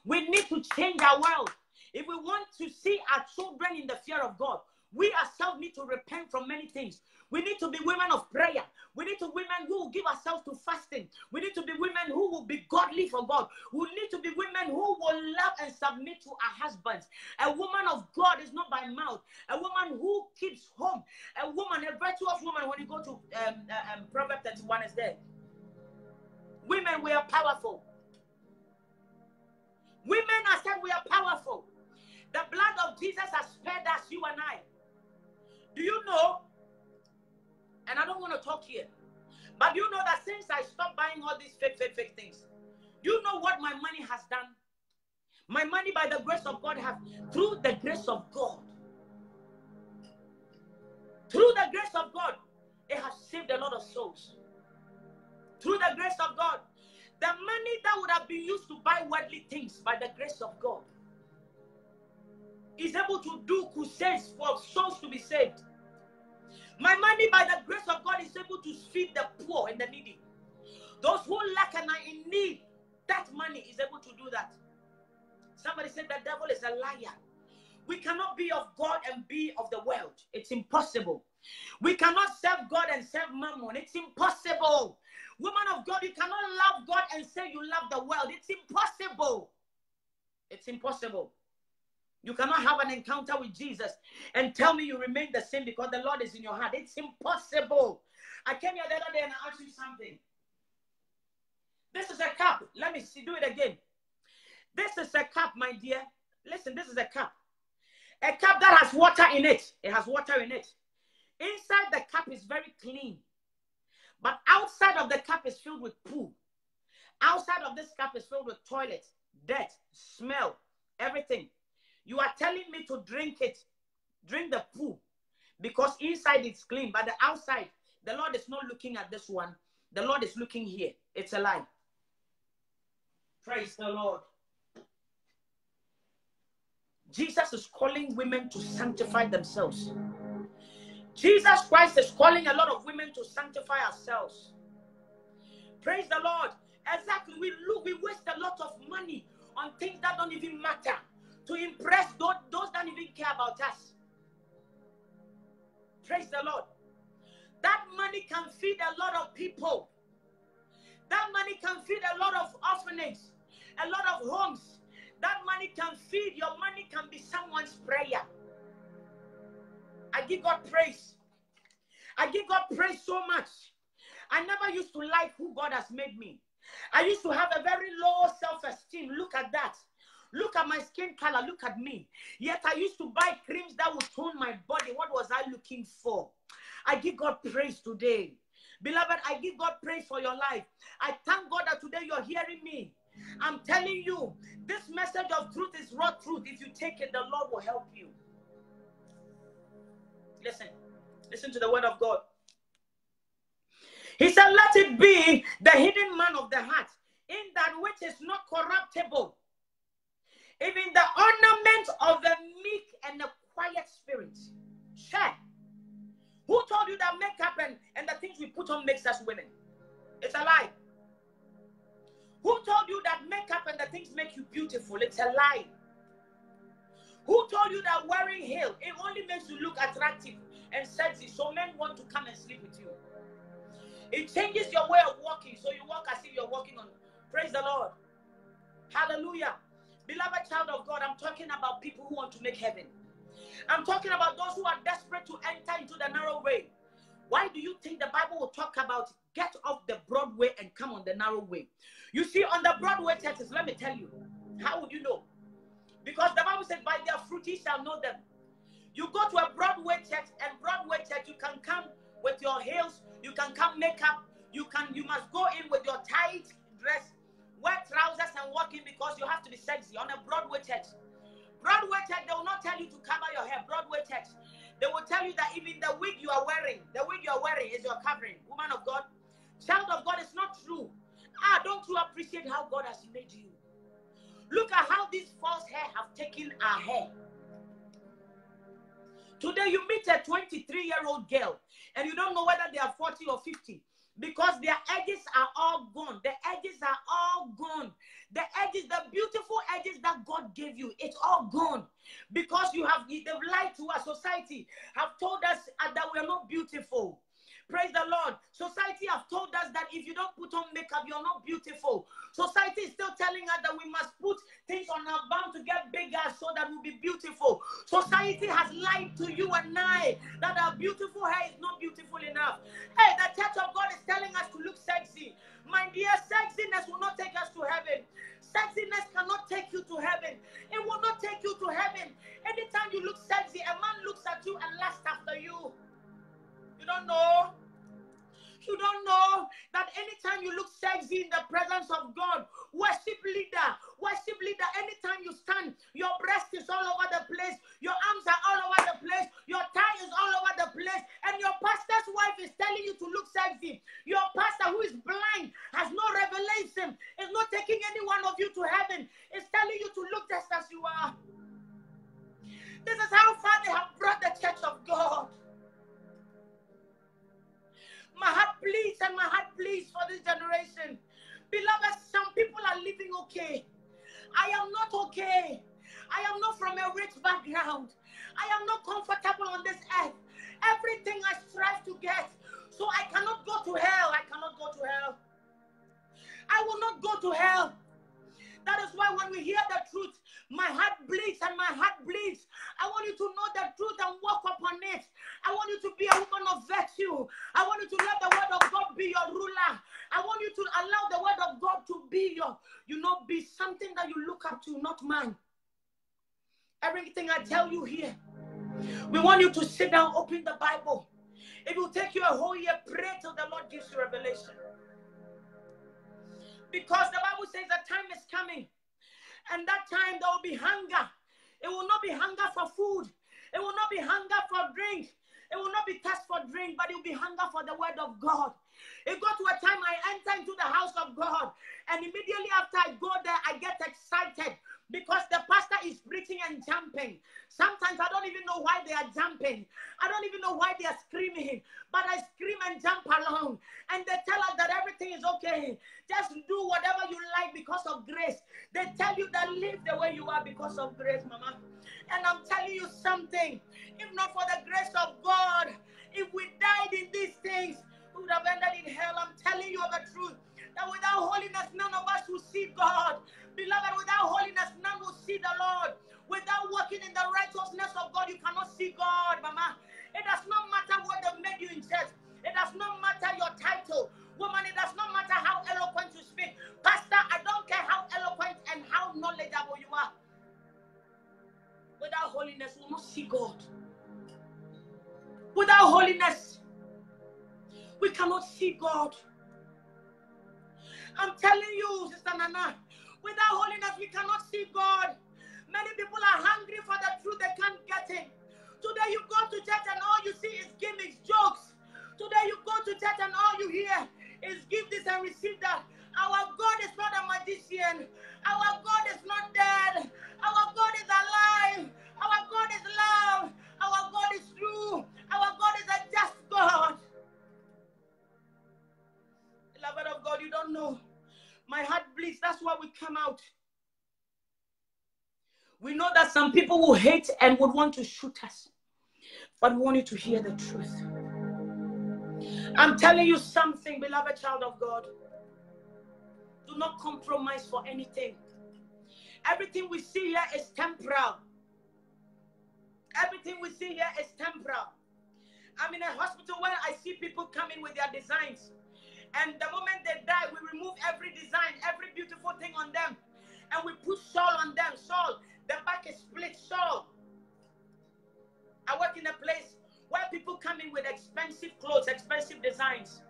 Speaker 1: We need to change our world. If we want to see our children in the fear of God, we ourselves need to repent from many things. We need to be women of prayer. We need to be women who will give ourselves to fasting. We need to be women who will be godly for God. We need to be women who will love and submit to our husbands. A woman of God is not by mouth. A woman who keeps home. A woman, a virtuous woman, when you go to Proverbs 31 is there. Women, we are powerful. Women, I said we are powerful. The blood of Jesus has spared us, you and I. Do you know? And I don't want to talk here. But you know that since I stopped buying all these fake things, do you know what my money has done? My money, by the grace of God, through the grace of God, through the grace of God, it has saved a lot of souls. Through the grace of God, the money that would have been used to buy worldly things, by the grace of God, is able to do crusades for souls to be saved. My money, by the grace of God, is able to feed the poor and the needy. Those who lack and are in need, that money is able to do that. Somebody said the devil is a liar. We cannot be of God and be of the world. It's impossible. We cannot serve God and serve mammon. It's impossible. Woman of God, you cannot love God and say you love the world. It's impossible. It's impossible. You cannot have an encounter with Jesus and tell me you remain the same because the Lord is in your heart. It's impossible. I came here the other day and I asked you something. This is a cup. Let me see. Do it again. This is a cup, my dear. Listen, this is a cup. A cup that has water in it. It has water in it. Inside the cup is very clean. But outside of the cup is filled with poo. Outside of this cup is filled with toilet, dirt, smell, everything. You are telling me to drink it, drink the poo, because inside it's clean, but the outside, the Lord is not looking at this one. The Lord is looking here. It's a lie. Praise the Lord. Jesus is calling women to sanctify themselves. Jesus Christ is calling a lot of women to sanctify ourselves. Praise the Lord. Exactly. We waste a lot of money on things that don't even matter to impress those that don't even care about us. Praise the Lord. That money can feed a lot of people. That money can feed a lot of orphanages. a lot of homes. That money can feed. Your money can be someone's prayer. I give God praise. I give God praise so much. I never used to like who God has made me. I used to have a very low self-esteem. Look at that. Look at my skin color. Look at me. Yet I used to buy creams that would tone my body. What was I looking for? I give God praise today. Beloved, I give God praise for your life. I thank God that today you're hearing me. I'm telling you, this message of truth is raw truth. If you take it, the Lord will help you. Listen. Listen to the word of God. He said, let it be the hidden man of the heart, in that which is not corruptible, even the ornament of the meek and the quiet spirit. Share. Who told you that makeup and the things we put on makes us women? It's a lie. Who told you that makeup and the things make you beautiful? It's a lie. Who told you that wearing heels, it only makes you look attractive and sexy, so men want to come and sleep with you? It changes your way of walking, so you walk as if you're walking on. Praise the Lord. Hallelujah. Beloved child of God, I'm talking about people who want to make heaven. I'm talking about those who are desperate to enter into the narrow way. Why do you think the Bible will talk about get off the broad way and come on the narrow way? You see, on the broad way churches, let me tell you, how would you know? Because the Bible says, by their fruit ye shall know them. You go to a Broadway church, and Broadway church, you can come with your heels, you can come makeup, you must go in with your tight dress, wear trousers and walk in because you have to be sexy on a Broadway church. Broadway church, they will not tell you to cover your hair. Broadway church, they will tell you that even the wig you are wearing is your covering. Woman of God, child of God, it's not true. Don't you appreciate how God has made you? Look at how these false hair have taken our hair. Today you meet a 23-year-old girl and you don't know whether they are 40 or 50 because their edges are all gone. The edges are all gone. The edges, the beautiful edges that God gave you, it's all gone because they've lied to us. Society have told us that we are not beautiful. Praise the Lord. Society have told us that if you don't put on makeup, you're not beautiful. Society is still telling us that we must put things on our bum to get bigger so that we'll be beautiful. Society has lied to you and I that our beautiful hair is not beautiful enough. Hey, the church of God is telling us to look sexy. My dear, sexiness will not take us to heaven. Sexiness cannot take you to heaven. It will not take you to heaven. Anytime you look sexy, a man looks at you and lusts after you. You don't know. You don't know that anytime you look sexy in the presence of God, worship leader, anytime you stand, your breast is all over the place, your arms are all over the place, your thigh is all over the place, and your pastor's wife is telling you to look sexy. Your pastor who is blind, has no revelation, is not taking any one of you to heaven, is telling you to look just as you are. This is how far they have brought the church of God. My heart bleeds and my heart bleeds for this generation. Beloved, some people are living okay. I am not okay. I am not from a rich background. I am not comfortable on this earth. Everything I strive to get. So I cannot go to hell. I cannot go to hell. I will not go to hell. That is why when we hear the truth, my heart bleeds and my heart bleeds. I want you to know the truth and walk upon it. I want you to be a woman of virtue. I want you to let the word of God be your ruler. I want you to allow the word of God to be be something that you look up to, not man. Everything I tell you here, we want you to sit down, open the Bible. It will take you a whole year, pray till the Lord gives you revelation. Because the Bible says that time is coming. And that time there will be hunger. It will not be hunger for food. It will not be hunger for drink. It will not be thirst for drink, but it will be hunger for the word of God. It got to a time I enter into the house of God. And immediately after I go there, I get excited. Because the pastor is preaching and jumping. Sometimes I don't even know why they are jumping. I don't even know why they are screaming. But I scream and jump along. And they tell us that everything is okay. Just do whatever you like because of grace. They tell you that live the way you are because of grace, Mama. And I'm telling you something. If not for the grace of God, if we died in these things, we would have ended in hell. I'm telling you the truth. That without holiness, none of us will see God. Beloved, without holiness, none will see the Lord. Without walking in the righteousness of God, you cannot see God, Mama. It does not matter what they made you in church. It does not matter your title. Woman, it does not matter how eloquent you speak. Pastor, I don't care how eloquent and how knowledgeable you are. Without holiness, we will not see God. Without holiness, we cannot see God. I'm telling you, Sister Nana, without holiness, we cannot see God. Many people are hungry for the truth, they can't get it. Today you go to church and all you see is gimmicks, jokes. Today you go to church and all you hear is give this and receive that. Our God is not a magician. Our God is not dead. Our God is alive. Our God is love. Our God is true. Our God is a just God. Beloved of God, you don't know. My heart bleeds. That's why we come out. We know that some people will hate and would want to shoot us. But we want you to hear the truth. I'm telling you something, beloved child of God. Do not compromise for anything. Everything we see here is temporal. Everything we see here is temporal. I'm in a hospital where I see people coming with their designs. And the moment they die, we remove every design, every beautiful thing on them. And we put shawl on them. Shawl. The back is split. Shawl. I work in a place where people come in with expensive clothes, expensive designs.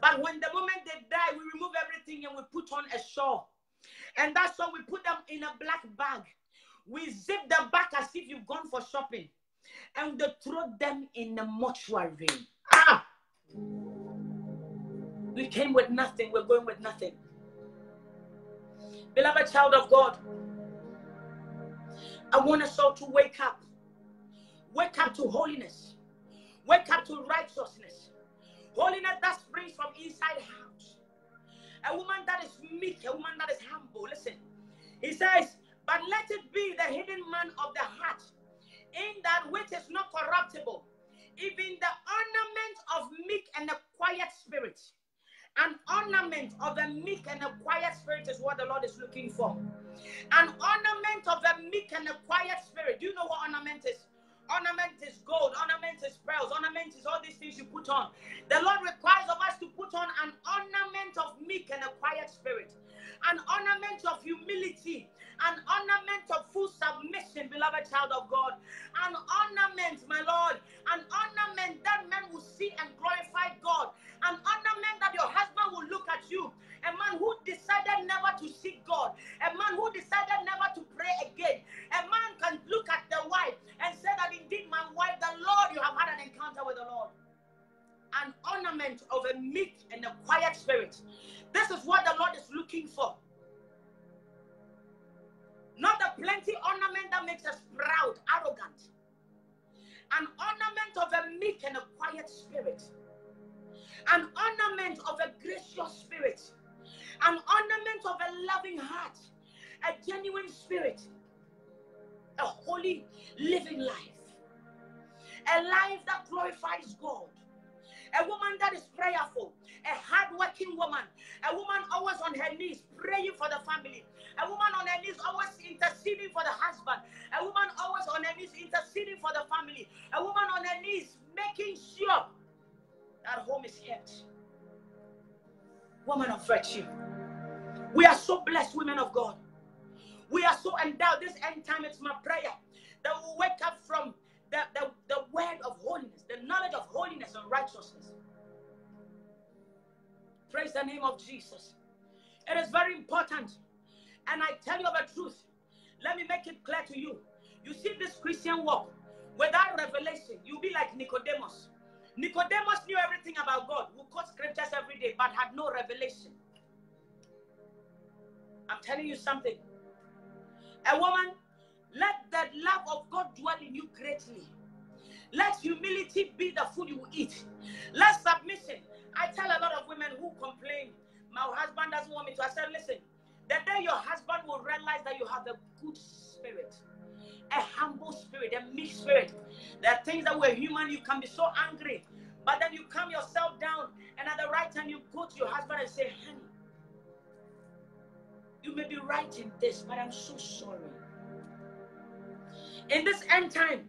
Speaker 1: But when the moment they die, we remove everything and we put on a shawl. And that's why we put them in a black bag. We zip the back as if you've gone for shopping. And they throw them in the mortuary. Ah! We came with nothing. We're going with nothing. Beloved child of God, I want us all to wake up. Wake up to holiness. Wake up to righteousness. Holiness that springs from inside out. A woman that is meek, a woman that is humble. Listen, he says, but let it be the hidden man of the heart, in that which is not corruptible, even the ornament of meek and a quiet spirit. An ornament of a meek and a quiet spirit is what the Lord is looking for. An ornament of a meek and a quiet spirit. Do you know what ornament is? Ornament is gold, ornament is pearls, ornament is all these things you put on. The Lord requires of us to put on an ornament of meek and a quiet spirit, an ornament of humility, an ornament of full submission, beloved child of God, an ornament, my Lord, an ornament that men will see and glorify God, an ornament that your husband will look at you, a man who decided never to seek God, a man who decided never to pray again, a man can look at the wife and say that indeed my wife, the Lord, you have had an encounter with the Lord. An ornament of a meek and a quiet spirit. This is what the Lord is looking for. Not the plenty ornament that makes us proud, arrogant. An ornament of a meek and a quiet spirit. An ornament of a gracious spirit. An ornament of a loving heart. A genuine spirit. A holy living life. A life that glorifies God. A woman that is prayerful. A hard-working woman. A woman always on her knees praying for the family. A woman on her knees always interceding for the husband. A woman always on her knees interceding for the family. A woman on her knees making sure that home is kept. Woman of virtue. We are so blessed, women of God. We are so endowed. This end time, it's my prayer that we wake up from the word of holiness, the knowledge of holiness and righteousness. Praise the name of Jesus. It is very important. And I tell you the truth. Let me make it clear to you. You see this Christian walk, without revelation, you'll be like Nicodemus. Nicodemus knew everything about God, who quote scriptures every day, but had no revelation. I'm telling you something. A woman, let the love of God dwell in you greatly. Let humility be the food you eat. Let submission. I tell a lot of women who complain, my husband doesn't want me to. I said, listen, the day your husband will realize that you have a good spirit, a humble spirit, a meek spirit. There are things that we're human, you can be so angry, but then you calm yourself down, and at the right time you go to your husband and say, honey, You may be right in this, but I'm so sorry. In this end time,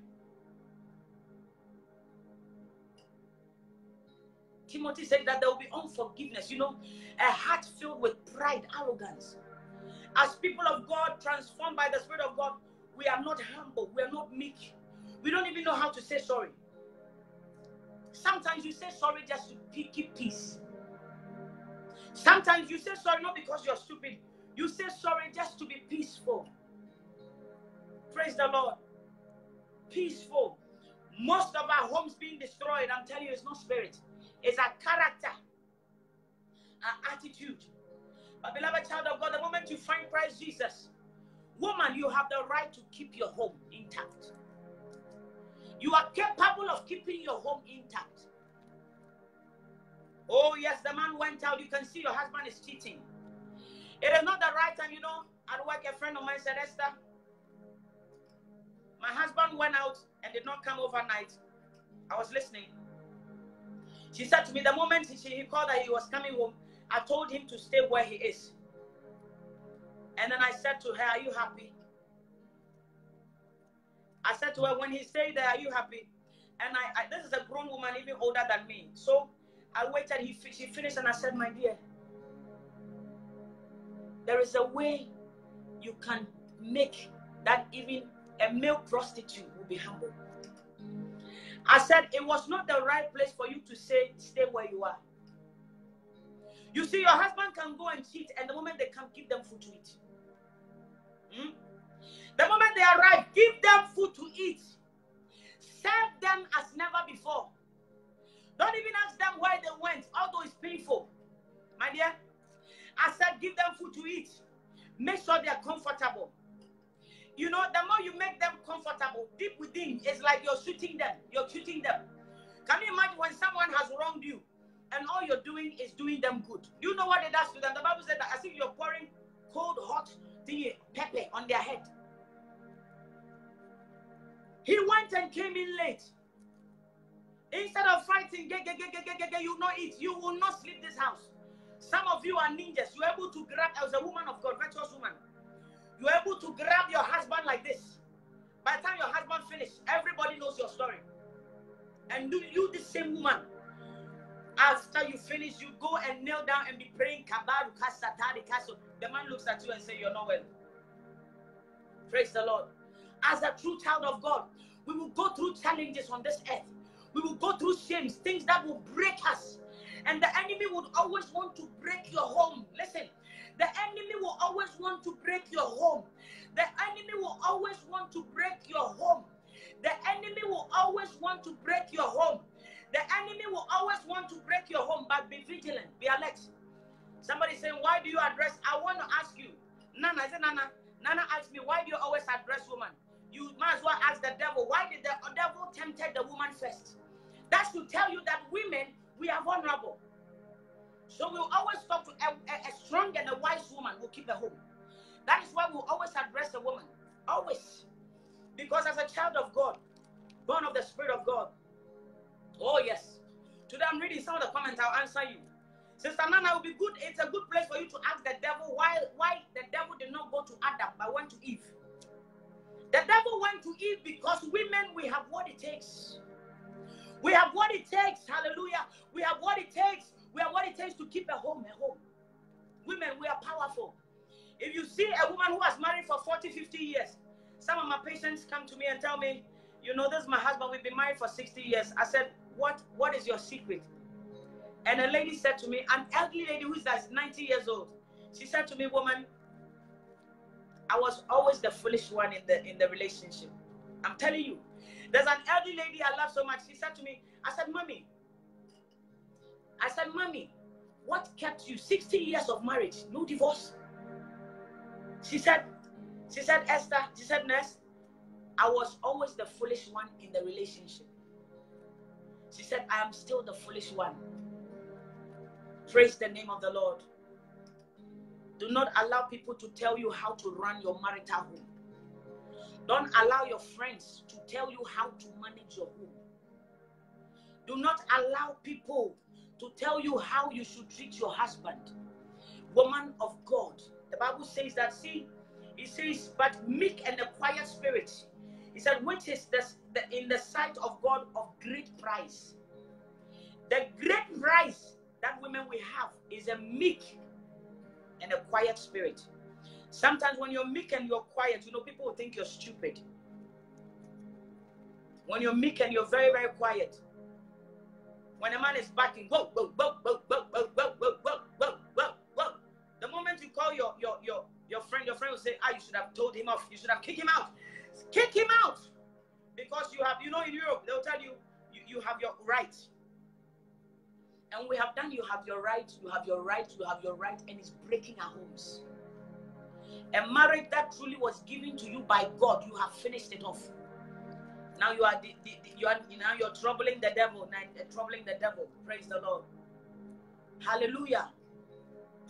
Speaker 1: Timothy said that there will be unforgiveness, you know, a heart filled with pride, arrogance. As people of God, transformed by the Spirit of God, we are not humble, we are not meek. We don't even know how to say sorry. Sometimes you say sorry just to keep peace. Sometimes you say sorry not because you're stupid. You say sorry just to be peaceful. Praise the Lord. Peaceful. Most of our homes being destroyed, I'm telling you, it's not spirit. It's our character, our attitude. But beloved child of God, the moment you find Christ Jesus, woman, you have the right to keep your home intact. You are capable of keeping your home intact. Oh yes, the man went out. You can see your husband is cheating. It is not the right time, you know. At work, a friend of mine said, Esther, my husband went out and did not come overnight. I was listening. She said to me, the moment he called that he was coming home, I told him to stay where he is. And then I said to her, are you happy? I said to her, when he stayed there, are you happy? And this is a grown woman, even older than me. So I waited, she finished, and I said, my dear, there is a way you can make that even a male prostitute will be humble. I said, it was not the right place for you to say, stay where you are. You see, your husband can go and cheat, and the moment they come, give them food to eat. The moment they arrive, give them food to eat. Serve them as never before. Don't even ask them why they went, although it's painful. My dear, I said, give them food to eat. Make sure they are comfortable. You know, the more you make them comfortable, deep within, it's like you're shooting them. You're treating them. Can you imagine when someone has wronged you and all you're doing is doing them good? Do you know what it does to them? The Bible said that as if you're pouring cold, hot pepper on their head. He went and came in late. Instead of fighting, you will not eat. You will not sleep this house. Some of you are ninjas. You're able to grab, as a woman of God, virtuous woman, you're able to grab your husband like this. By the time your husband finishes, everybody knows your story. And you, the same woman, after you finish, you go and kneel down and be praying. The man looks at you and says, you're not well. Praise the Lord. As a true child of God, we will go through challenges on this earth. We will go through shames, things that will break us. And the enemy would always want to break your home. Listen, the enemy will always want to break your home. The enemy will always want to break your home. The enemy will always want to break your home. The enemy will always want to break your home, but be vigilant, be alert. Somebody saying, why do you address? I want to ask you. Nana, I said, Nana asked me, why do you always address women? You might as well ask the devil, why did the devil tempted the woman first? That's to tell you that women, we are vulnerable. So we'll always talk to a strong and a wise woman who keep the home. That is why we'll always address a woman. Always. Because as a child of God, born of the Spirit of God. Oh yes. Today I'm reading some of the comments. I'll answer you. Sister Nana, it will be good. It's a good place for you to ask the devil why the devil did not go to Adam but went to Eve. The devil went to Eve because women, we have what it takes. We have what it takes. Hallelujah. We have what it takes. We have what it takes to keep a home, a home. Women, we are powerful. If you see a woman who has married for 40, 50 years, some of my patients come to me and tell me, you know, this is my husband, we've been married for 60 years. I said, what is your secret? And a lady said to me, an elderly lady who is like 90 years old, she said to me, woman, I was always the foolish one in the relationship. I'm telling you. There's an elderly lady I love so much. She said to me, I said, Mommy, what kept you 60 years of marriage? No divorce. She said, Esther, she said, Ness, I was always the foolish one in the relationship. She said, I am still the foolish one. Praise the name of the Lord. Do not allow people to tell you how to run your marital home. Don't allow your friends to tell you how to manage your home. Do not allow people to tell you how you should treat your husband. Woman of God, The Bible says that, see, it says, but meek and a quiet spirit. He said, which is in the sight of God of great price. The great price that women will have is a meek and a quiet spirit. Sometimes when you're meek and you're quiet, you know, people will think you're stupid. When you're meek and you're very, very quiet. When a man is backing, whoa, whoa, whoa, whoa, whoa, whoa, whoa, whoa, whoa, whoa, whoa, whoa. The moment you call your friend will say, you should have told him off. You should have kicked him out. Kick him out. Because you have, you know, in Europe, they'll tell you, you have your right. And we have done, you have your right, you have your right, you have your right, and it's breaking our homes. A marriage that truly was given to you by God, you have finished it off. Now you are you're troubling the devil, troubling the devil. Praise the Lord. Hallelujah.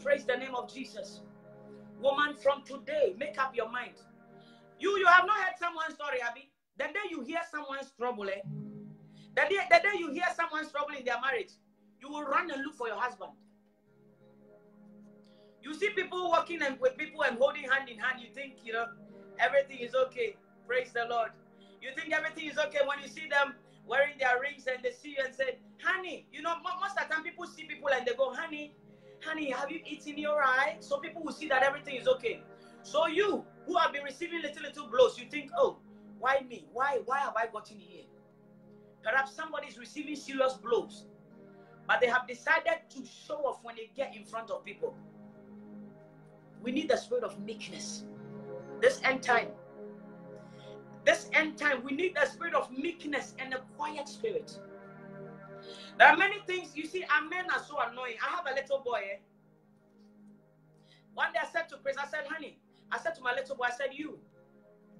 Speaker 1: Praise the name of Jesus. Woman, from today, make up your mind. You have not heard someone's story, Abby. The day you hear someone's trouble, the day you hear someone's trouble in their marriage, you will run and look for your husband. You see people walking with people and holding hand in hand, you think, you know, everything is okay. Praise the Lord. You think everything is okay when you see them wearing their rings and they see you and say, honey, you know, most of the time people see people and they go, honey, have you eaten your eye? So people will see that everything is okay. So you, who have been receiving little blows, you think, oh, why me? Why have I gotten here? Perhaps somebody is receiving serious blows, but they have decided to show off when they get in front of people. We need the spirit of meekness. This end time, we need the spirit of meekness and a quiet spirit. There are many things, you see, our men are so annoying. I have a little boy. One day I said to Chris, I said, honey, I said to my little boy, I said,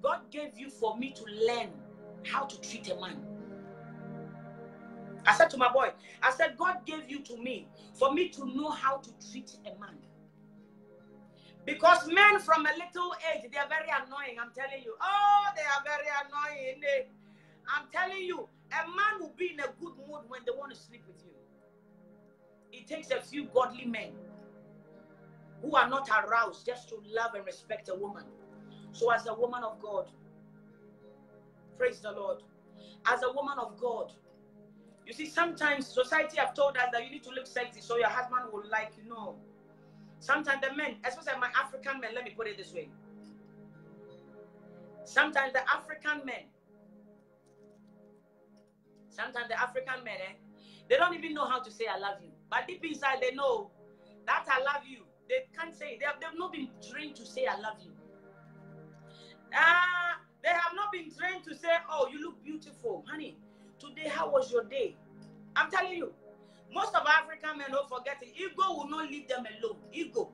Speaker 1: God gave you for me to learn how to treat a man. I said to my boy, I said, God gave you to me for me to know how to treat a man. Because men from a little age, they are very annoying, I'm telling you. Oh, they are very annoying. I'm telling you, a man will be in a good mood when they want to sleep with you. It takes a few godly men who are not aroused just to love and respect a woman. So as a woman of God, praise the Lord, as a woman of God, you see, sometimes society have told us that you need to look sexy so your husband will like you. No. Sometimes the men, especially my African men, let me put it this way. Sometimes the African men, they don't even know how to say I love you. But deep inside, they know that I love you. They can't say, they've not been trained to say I love you. They have not been trained to say, oh, you look beautiful. Honey, today, how was your day? I'm telling you, most of African men don't forget it. Ego will not leave them alone. Ego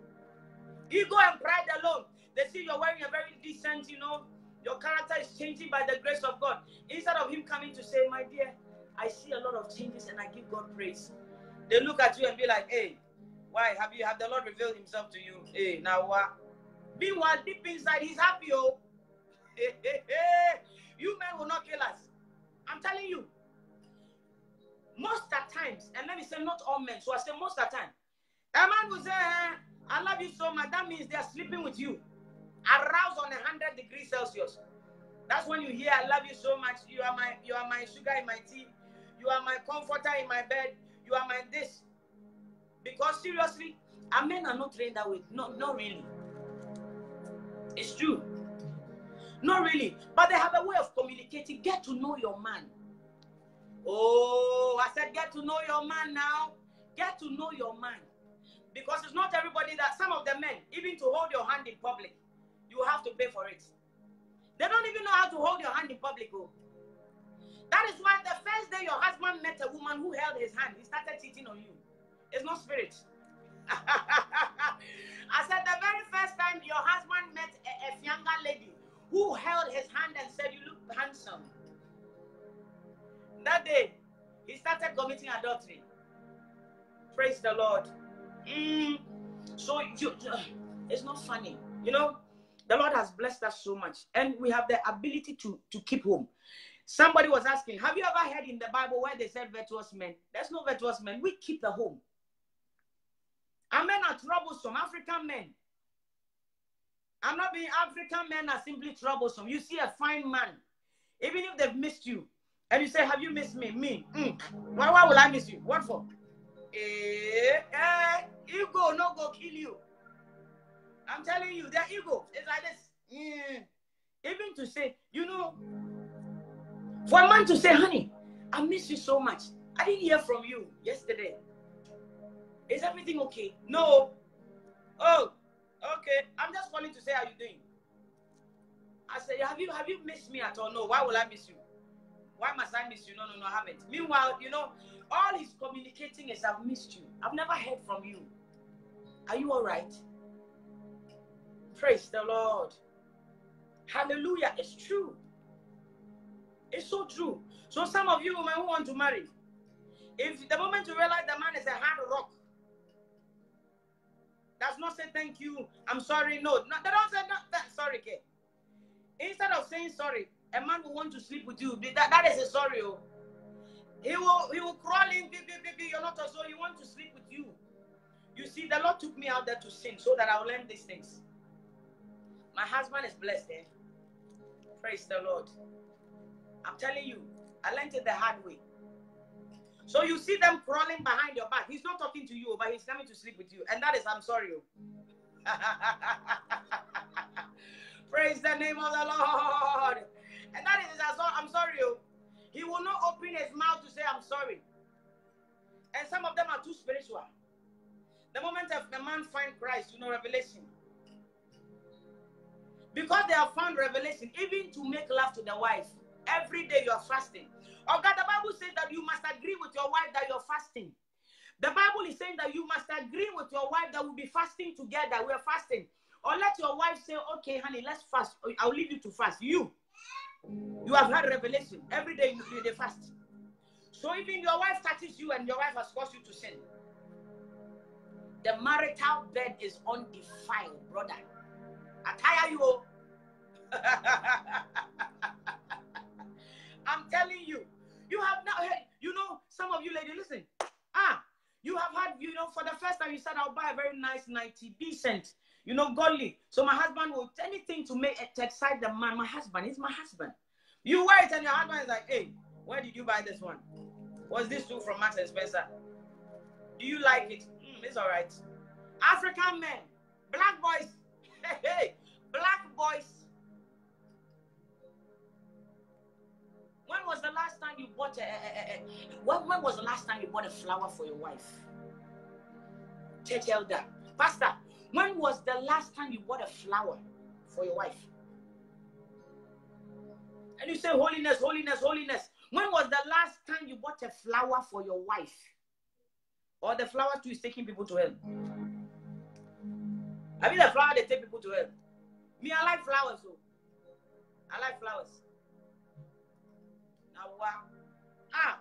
Speaker 1: and pride alone. They see you're wearing a very decent, you know, your character is changing by the grace of God. Instead of him coming to say, my dear, I see a lot of changes and I give God praise. They look at you and be like, hey, why? Have the Lord revealed himself to you? Hey, now what? Meanwhile, deep inside, he's happy, oh. You men will not kill us. I'm telling you. Most of the times, and let me say not all men, so I say most of the time, a man will say, I love you so much. That means they are sleeping with you. Aroused on 100 degrees Celsius. That's when you hear, I love you so much. You are my sugar in my tea. You are my comforter in my bed. You are my this. Because seriously, our men are not trained that way. Not really. It's true. Not really. But they have a way of communicating. Get to know your man. Oh, I said get to know your man now. Get to know your man. Because it's not everybody that, some of the men, even to hold your hand in public, you have to pay for it. They don't even know how to hold your hand in public. Oh. That is why the first day your husband met a woman who held his hand, he started cheating on you. It's not spirit. I said the very first time your husband met a younger lady who held his hand and said, you look handsome. That day, he started committing adultery. Praise the Lord. So it's not funny. You know, the Lord has blessed us so much. And we have the ability to keep home. Somebody was asking, have you ever heard in the Bible where they said virtuous men? There's no virtuous men. We keep the home. Our men are troublesome. African men. I'm not being African men are simply troublesome. You see a fine man, even if they've missed you, and you say, have you missed me? Me. Why will I miss you? What for? Ego no go kill you. I'm telling you, their ego is like this. Even to say, you know, for a man to say, honey, I miss you so much. I didn't hear from you yesterday. Is everything okay? No. Oh, okay. I'm just calling to say how you doing. I said, have you missed me at all? No. Why will I miss you? Why must I miss you? No, I haven't. Meanwhile, you know, all he's communicating is, I've missed you. I've never heard from you. Are you all right? Praise the Lord. Hallelujah. It's true. It's so true. So some of you women who want to marry, if the moment you realize the man is a hard rock, does not say thank you, I'm sorry, no, they don't say that, sorry, okay. Instead of saying sorry, a man will want to sleep with you. That is a sorry. Oh. He will crawl in, baby, you're not so he wants to sleep with you. You see, the Lord took me out there to sin so that I'll learn these things. My husband is blessed, eh? Praise the Lord. I'm telling you, I learned it the hard way. So you see them crawling behind your back. He's not talking to you, but he's coming to sleep with you. And that is, I'm sorry. Praise the name of the Lord. And that is, I'm sorry. He will not open his mouth to say, I'm sorry. And some of them are too spiritual. The moment a man finds Christ, you know, revelation. Because they have found revelation, even to make love to the wife, every day you are fasting. Oh God, the Bible says that you must agree with your wife that you're fasting. The Bible is saying that you must agree with your wife that we'll be fasting together. We're fasting. Or let your wife say, okay, honey, let's fast. I'll leave you to fast. You have had revelation. Every day you fast. So even your wife touches you and your wife has caused you to sin, the marital bed is undefiled, brother. I tire you. I'm telling you, you have not heard, you know, some of you ladies, listen. You have had, you know, for the first time you said, I'll buy a very nice 90, decent, you know, godly. So my husband will do anything to make it, to excite the man. My husband, he's my husband. You wear it and your husband is like, hey, where did you buy this one? Was this too from Marks and Spencer? Do you like it? It's all right. African men, black boys, hey, black boys. When was the last time you bought when was the last time you bought a flower for your wife? Church elder, pastor, when was the last time you bought a flower for your wife? And you say, holiness, holiness, holiness. When was the last time you bought a flower for your wife? Or the flower too is taking people to hell? I mean, the flower, they take people to hell. Me, I like flowers, so I like flowers. Now, wow.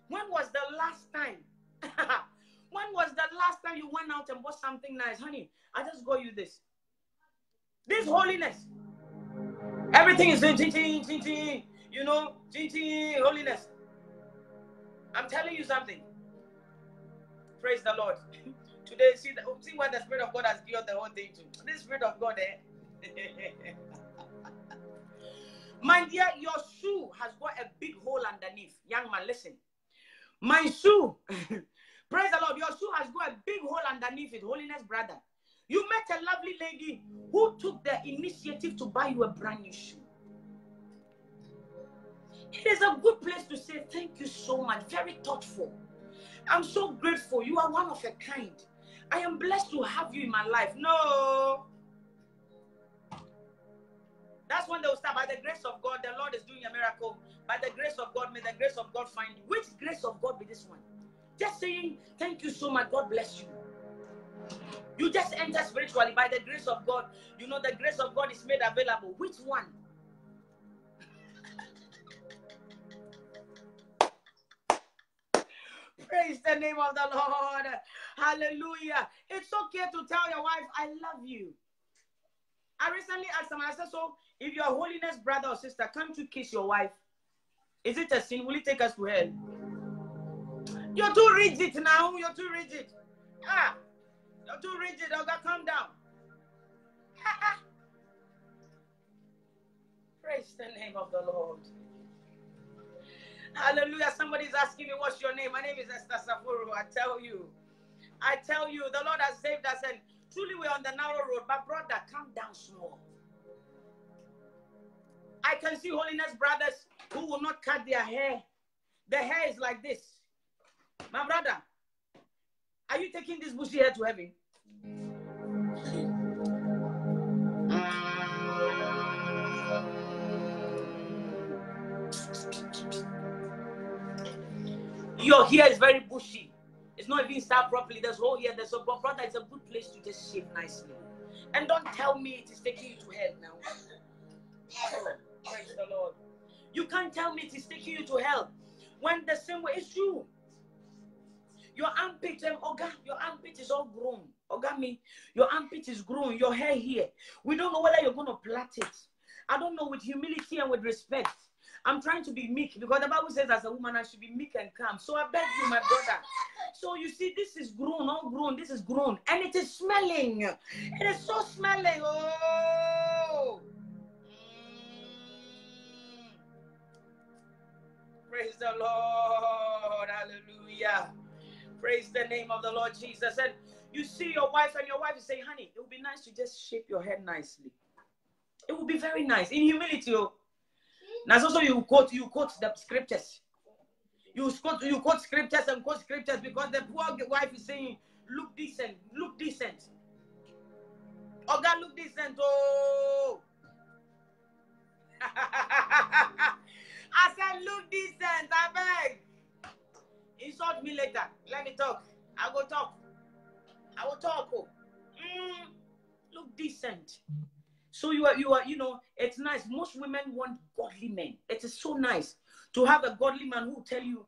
Speaker 1: When was the last time? When was the last time you went out and bought something nice? Honey, I just got you this. This holiness. Everything is you know, holiness. I'm telling you something. Praise the Lord. Today, see what the Spirit of God has given the whole thing to. This Spirit of God, my dear, your shoe has got a big hole underneath. Young man, listen. My shoe, praise the Lord, your shoe has got a big hole underneath it. Holiness, brother. You met a lovely lady who took the initiative to buy you a brand new shoe. It is a good place to say thank you so much. Very thoughtful. I'm so grateful. You are one of a kind. I am blessed to have you in my life. No. That's when they will start. By the grace of God, the Lord is doing a miracle. By the grace of God, may the grace of God find you. Which grace of God be this one? Just saying, thank you so much. God bless you. You just enter spiritually. By the grace of God, you know the grace of God is made available. Which one? Praise the name of the Lord. Hallelujah. It's okay to tell your wife, I love you. I recently asked someone, I said, so if you're a holiness brother or sister, can't you kiss your wife? Is it a sin? Will it take us to hell? You're too rigid now. You're too rigid. You're too rigid. Okay, calm down. Praise the name of the Lord. Hallelujah. Somebody's asking me, what's your name? My name is Esther Saforo. I tell you, the Lord has saved us, and truly we're on the narrow road. But brother, calm down small. I can see holiness brothers who will not cut their hair. Their hair is like this. My brother, are you taking this bushy hair to heaven? Your hair is very bushy. It's not even styled properly. There's whole hair. There's a brother. It's a good place to just shave nicely. And don't tell me it is taking you to hell now. Oh, praise the Lord. You can't tell me it is taking you to hell when the same way is true. Your armpit, Oga, your armpit is all grown. Oga, me, your armpit is grown. Your hair here. We don't know whether you're going to plait it. I don't know, with humility and with respect. I'm trying to be meek because the Bible says as a woman I should be meek and calm. So I beg you, my brother. So you see, this is grown, all grown. This is grown. And it is smelling. It is so smelling. Oh. Praise the Lord. Hallelujah. Praise the name of the Lord Jesus. And you see your wife, and your wife is saying, honey, it would be nice to just shape your head nicely. It would be very nice. In humility, oh. Now, also you quote the scriptures. You quote scriptures and quote scriptures because the poor wife is saying, look decent, look decent. Oh God, look decent. Oh. I said, look decent, I beg. Insult me later. Let me talk. I will talk. Oh. Look decent. So you are, it's nice. Most women want godly men. It is so nice to have a godly man who will tell you,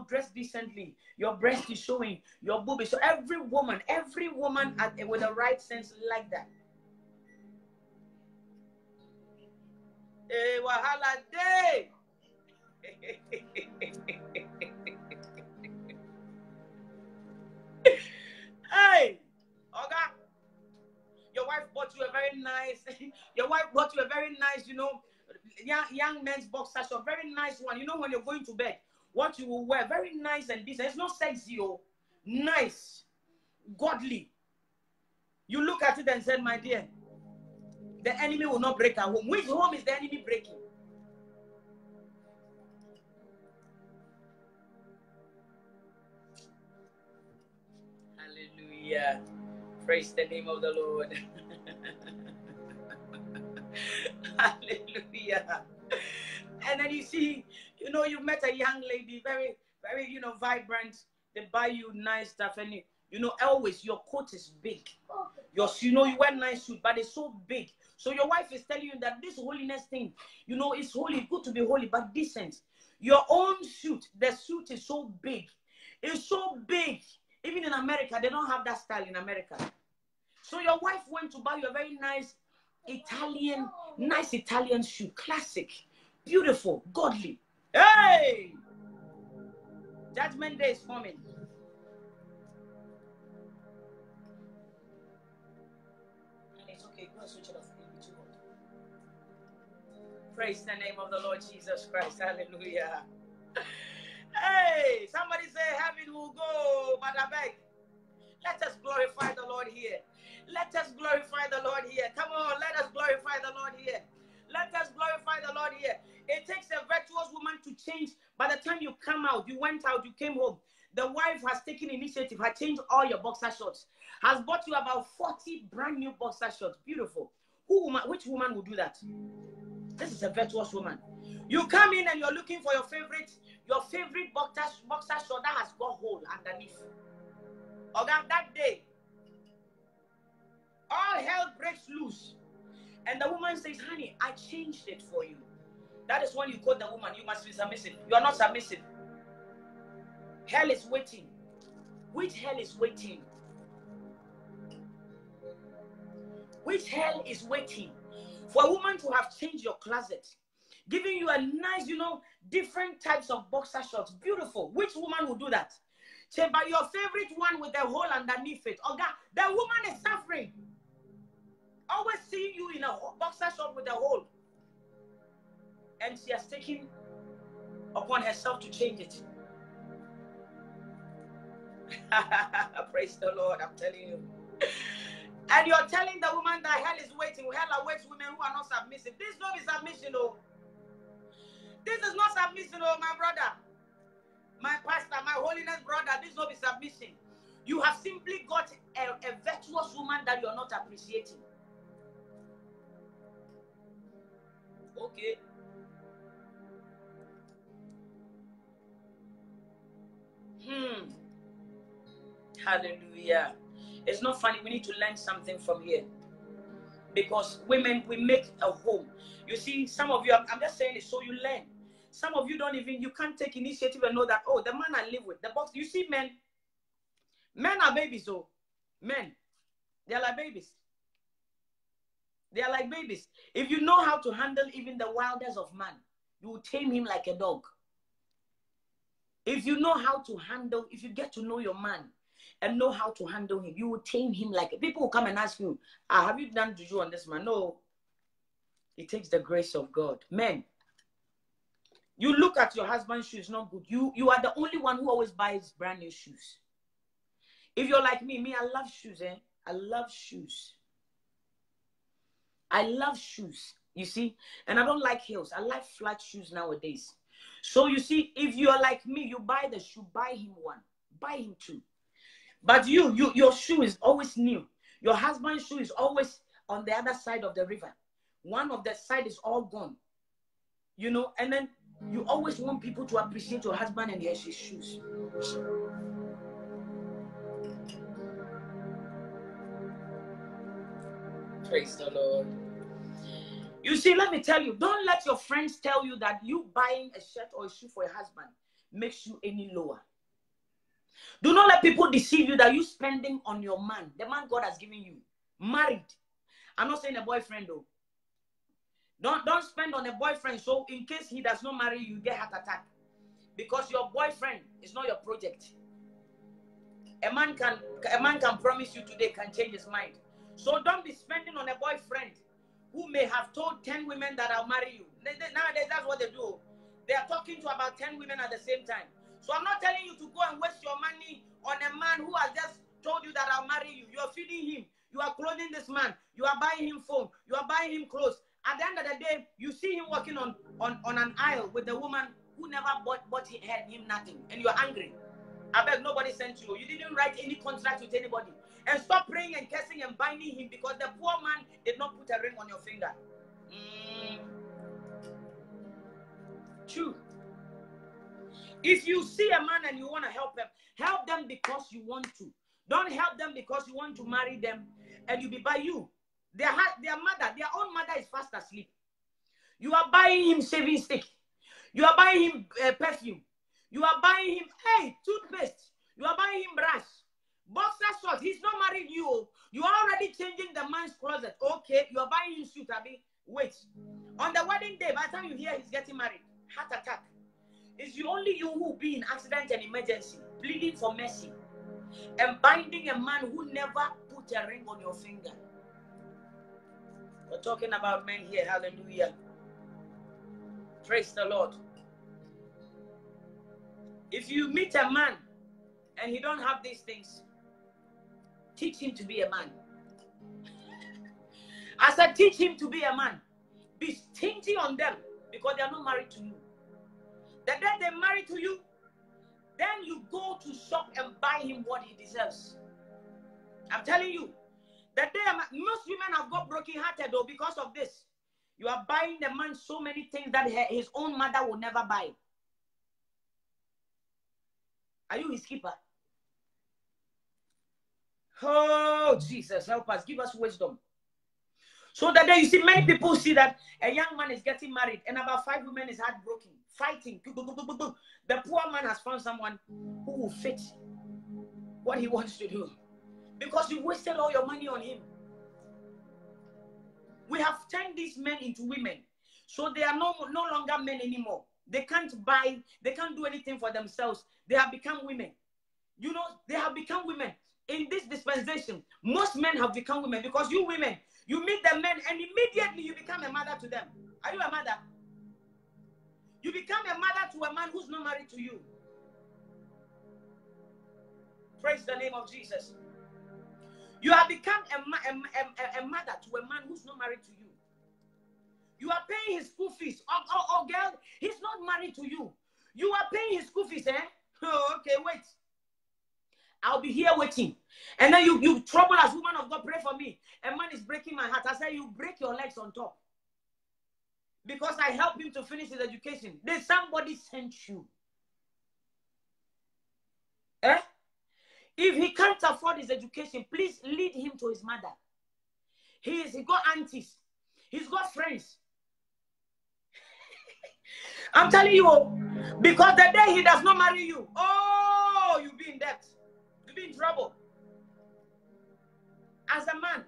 Speaker 1: dress decently. Your breast is showing, your boob is showing. Every woman with the right sense like that. Wahala day. Hey, Oga. Your wife bought you a very nice, young men's boxer short, very nice one. When you're going to bed, what you will wear, very nice and decent. It's not sexy, nice, godly. You look at it and said, my dear, the enemy will not break our home. Which home is the enemy breaking? Hallelujah. Praise the name of the Lord. Hallelujah. And then you see, you met a young lady, very, very, vibrant. They buy you nice stuff. And, always your coat is big. You wear nice suit, but it's so big. So your wife is telling you that this holiness thing, it's holy, good to be holy, but decent. Your own suit, the suit is so big. It's so big. Even in America, they don't have that style in America. So your wife went to buy you a very nice Italian shoe. Classic. Beautiful. Godly. Hey! Judgment day is coming. And it's okay. Go and switch it off. Praise the name of the Lord Jesus Christ. Hallelujah. Hey! Somebody say heaven will go, but I beg. Let us glorify the Lord here. Let us glorify the Lord here. Come on, let us glorify the Lord here. Let us glorify the Lord here. It takes a virtuous woman to change. By the time you come out, you went out, you came home. The wife has taken initiative, has changed all your boxer shorts, has bought you about 40 brand new boxer shorts. Beautiful. Which woman will do that? This is a virtuous woman. You come in and you're looking for your favorite boxer short that has got hole underneath. That day, all hell breaks loose. And the woman says, honey, I changed it for you. That is when you quote the woman, you must be submissive. You are not submissive. Hell is waiting. Which hell is waiting? Which hell is waiting? For a woman to have changed your closet, giving you a nice, different types of boxer shorts. Beautiful. Which woman will do that? Say, but your favorite one with the hole underneath it. The woman is suffering. Always seeing you in a boxer short with a hole. and she has taken upon herself to change it. Praise the Lord, I'm telling you. And you're telling the woman that hell is waiting. Hell awaits women who are not submissive. This is not submission, oh. This is not submission, oh, my brother. My pastor, my holiness brother, this is not submission. You have simply got a virtuous woman that you're not appreciating. Okay. Hallelujah. It's not funny. We need to learn something from here. Because women, we make a home. You see, some of you, I'm just saying it so you learn. Some of you you can't take initiative and know that, oh, the man I live with, the box. You see, men are babies, oh. Men, they're like babies. They are like babies. If you know how to handle even the wildest of man, you will tame him like a dog. If you know how to handle, if you get to know your man and know how to handle him, you will tame him like people will come and ask you, have you done juju on this man? No. It takes the grace of God. Men, you look at your husband's shoes, not good. You are the only one who always buys brand new shoes. If you're like me, I love shoes, eh? I love shoes. I love shoes, you see, and I don't like heels. I like flat shoes nowadays. So you see, if you're like me, you buy the shoe, buy him one, buy him two. But your shoe is always new. Your husband's shoe is always on the other side of the river. One of the side is all gone, you know, and then you always want people to appreciate your husband and his shoes. Praise the Lord. You see, let me tell you, don't let your friends tell you that you buying a shirt or a shoe for your husband makes you any lower. Do not let people deceive you that you spending on your man, the man God has given you, married. I'm not saying a boyfriend though. Don't spend on a boyfriend so in case he does not marry you, you get heart attack. Because your boyfriend is not your project. A man can promise you today, can change his mind. So don't be spending on a boyfriend who may have told 10 women that I'll marry you. Nowadays, that's what they do. They are talking to about 10 women at the same time. So I'm not telling you to go and waste your money on a man who has just told you that I'll marry you. You are feeding him. You are clothing this man. You are buying him phone. You are buying him clothes. At the end of the day, you see him walking on an aisle with a woman who never bought him nothing. And you are angry. I beg, nobody sent you. You didn't write any contract with anybody. And stop praying and cursing and binding him because the poor man did not put a ring on your finger. True. If you see a man and you want to help them because you want to. Don't help them because you want to marry them and you be by you. Their own mother is fast asleep. You are buying him shaving stick. You are buying him perfume. You are buying him, toothpaste. You are buying him brush. Boxer shorts. He's not married you. You are already changing the man's closet. Okay, you are buying him suit, Abi. Wait. On the wedding day, by the time you hear he's getting married, heart attack. It's only you who will be in accident and emergency, pleading for mercy, and binding a man who never put a ring on your finger. We're talking about men here. Hallelujah. Praise the Lord. If you meet a man and he don't have these things, teach him to be a man. I said, teach him to be a man. Be stingy on them because they are not married to you. The day they marry to you, then you go to shop and buy him what he deserves. I'm telling you, the day most women have got broken-hearted though because of this. You are buying the man so many things that his own mother will never buy. Are you his keeper? Oh, Jesus, help us. Give us wisdom. So that day you see many people see that a young man is getting married and about 5 women is heartbroken, fighting. The poor man has found someone who will fit what he wants to do because you wasted all your money on him. We have turned these men into women. So they are no longer men anymore. They can't buy, they can't do anything for themselves. They have become women. You know, they have become women. In this dispensation, most men have become women because you women, you meet the men and immediately you become a mother to them. Are you a mother? You become a mother to a man who's not married to you. Praise the name of Jesus. You have become a mother to a man who's not married to you. You are paying his school fees. Oh, girl, he's not married to you. You are paying his school fees, eh? Oh, okay, wait. I'll be here waiting. And then you trouble as woman of God, pray for me. A man is breaking my heart. I say, you break your legs on top. Because I help him to finish his education. Then somebody sent you. Eh? If he can't afford his education, please lead him to his mother. He got aunties. He's got friends. I'm telling you, because the day he does not marry you, oh, you'll be in debt. You'll be in trouble. As a man,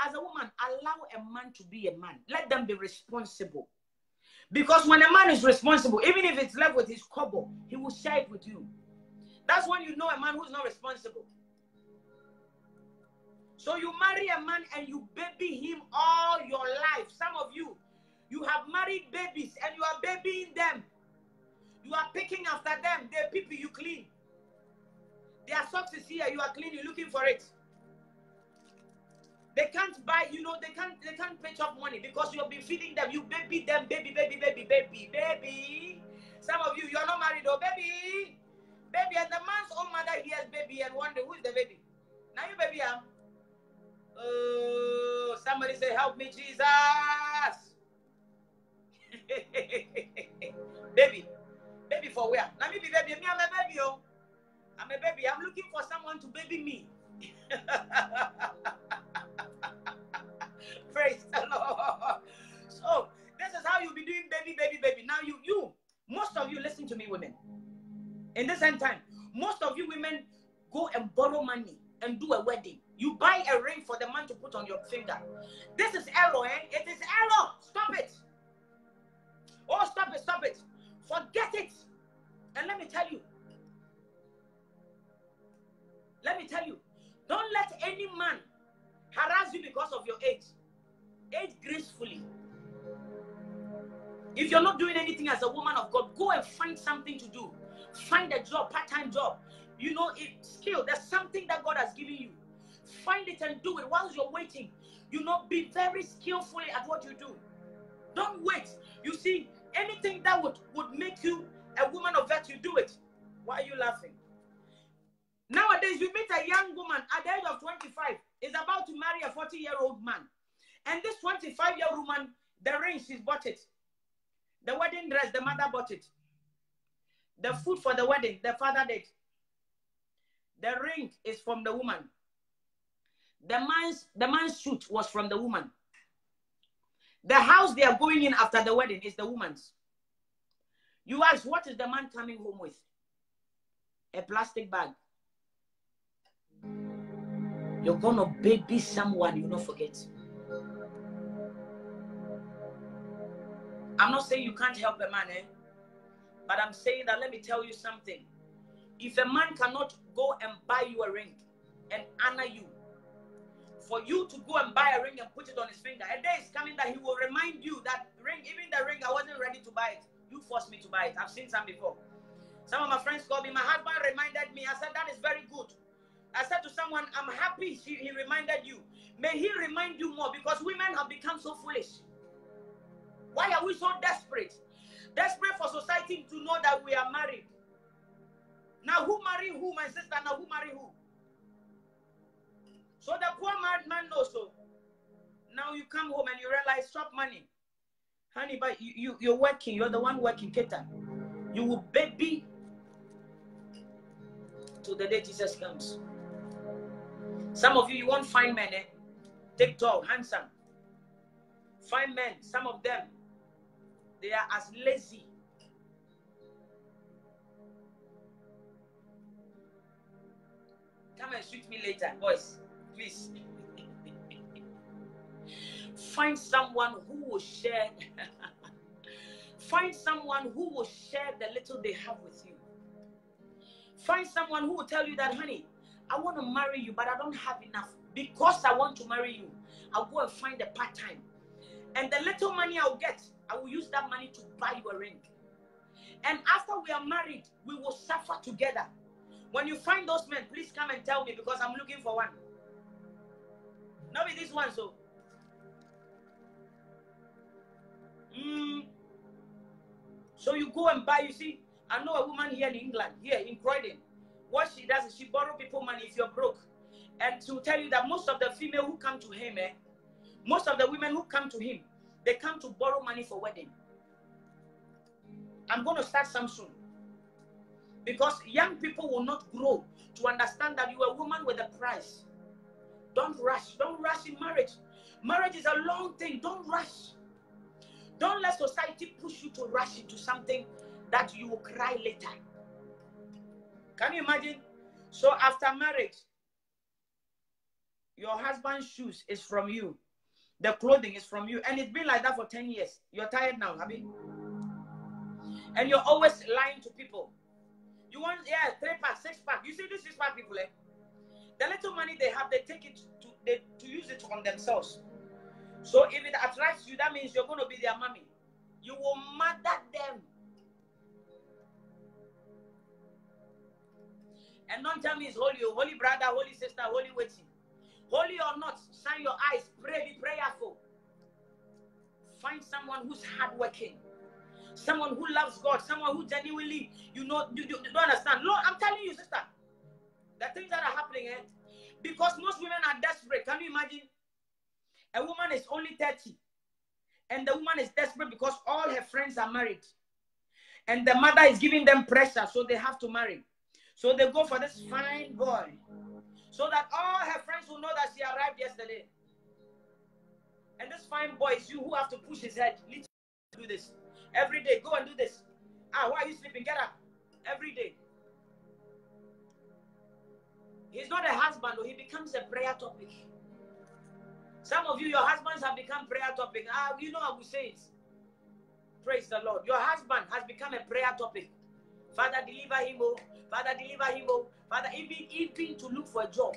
Speaker 1: as a woman, allow a man to be a man. Let them be responsible. Because when a man is responsible, even if it's left with his kobo, he will share it with you. That's when you know a man who's not responsible. So you marry a man and you baby him all your life. Some of you, you have married babies and you are babying them. You are picking after them. They people you clean. Their socks is here. You are cleaning, looking for it. They can't buy, they can't pitch up money because you have been feeding them. You baby them, baby. Some of you are not married, oh, baby. Baby, and the man's own mother hears baby and wonder who is the baby. Now you baby, oh, somebody say, help me, Jesus. Baby for where? Let me be baby. Me, I'm a baby, oh. I'm a baby. I'm looking for someone to baby me. Praise the Lord. So, this is how you'll be doing baby. Now most of you, listen to me, women. In this end time, most of you women go and borrow money and do a wedding. You buy a ring for the man to put on your finger. This is error, eh? It is error. Stop it. Oh, stop it. Forget it. And let me tell you, don't let any man harass you because of your age. Age gracefully. If you're not doing anything as a woman of God, go and find something to do. Find a job, part-time job. Skill. There's something that God has given you. Find it and do it whilst you're waiting. Be very skillfully at what you do. Don't wait. You see, anything that would make you a woman of virtue, do it. Why are you laughing? Nowadays, you meet a young woman at the age of 25, is about to marry a 40-year-old man. And this 25-year-old woman, the ring, she's bought it. The wedding dress, the mother bought it. The food for the wedding, the father did. The ring is from the woman. The man's suit was from the woman. The house they are going in after the wedding is the woman's. You ask, what is the man coming home with? A plastic bag. You're gonna baby someone, you don't forget. I'm not saying you can't help a man, but I'm saying that, let me tell you something. If a man cannot go and buy you a ring and honor you, for you to go and buy a ring and put it on his finger, a day is coming that he will remind you that ring, even the ring, I wasn't ready to buy it. You forced me to buy it. I've seen some before. Some of my friends called me. My husband reminded me. I said, that is very good. I said to someone, I'm happy he reminded you. May he remind you more, because women have become so foolish. Why are we so desperate? Desperate for society to know that we are married. Now who marry who, my sister? Now who marry who? So the poor married man knows so. Now you come home and you realize, stop money. Honey, but you're working. You're the one working, Keta. You will baby till the day Jesus comes. Some of you won't find men, Take tall, handsome. Find men, some of them, they are as lazy. Come and shoot me later, boys, please. Find someone who will share. Find someone who will share the little they have with you. Find someone who will tell you that, honey, I want to marry you, but I don't have enough. Because I want to marry you, I'll go and find a part-time. And the little money I'll get, I will use that money to buy you a ring. And after we are married, we will suffer together. When you find those men, please come and tell me, because I'm looking for one. Not with this one, so. So you go and buy, you see, I know a woman here in England, here in Croydon. What she does is she borrows people money if you're broke. And to tell you that most of the female who come to him, most of the women who come to him, they come to borrow money for wedding. I'm going to start some soon. Because young people will not grow to understand that you are a woman with a price. Don't rush. Don't rush in marriage. Marriage is a long thing. Don't rush. Don't let society push you to rush into something that you will cry later. Can you imagine? So after marriage, your husband's shoes is from you. The clothing is from you. And it's been like that for 10 years. You're tired now, Abby. And you're always lying to people. You want, 3-pack, 6-pack. You see these 6-pack people, the little money they have, they take it to use it on themselves. So if it attracts you, that means you're going to be their mommy. You will murder them. And don't tell me it's holy, holy brother, holy sister, holy waiting. Holy or not, shine your eyes, pray, be prayerful. Find someone who's hardworking. Someone who loves God. Someone who genuinely, you don't understand. Lord, I'm telling you, sister, the things that are happening, because most women are desperate. Can you imagine? A woman is only 30. And the woman is desperate because all her friends are married. And the mother is giving them pressure, so they have to marry. So they go for this fine boy. So that all her friends will know that she arrived yesterday. And this fine boy is you who have to push his head. Literally do this. Every day, go and do this. Why are you sleeping? Get up. Every day. He's not a husband, though. He becomes a prayer topic. Some of you, your husbands have become prayer topic. You know I will say it. Praise the Lord. Your husband has become a prayer topic. Father, deliver him, oh. Father, deliver him, oh. Father, even to look for a job.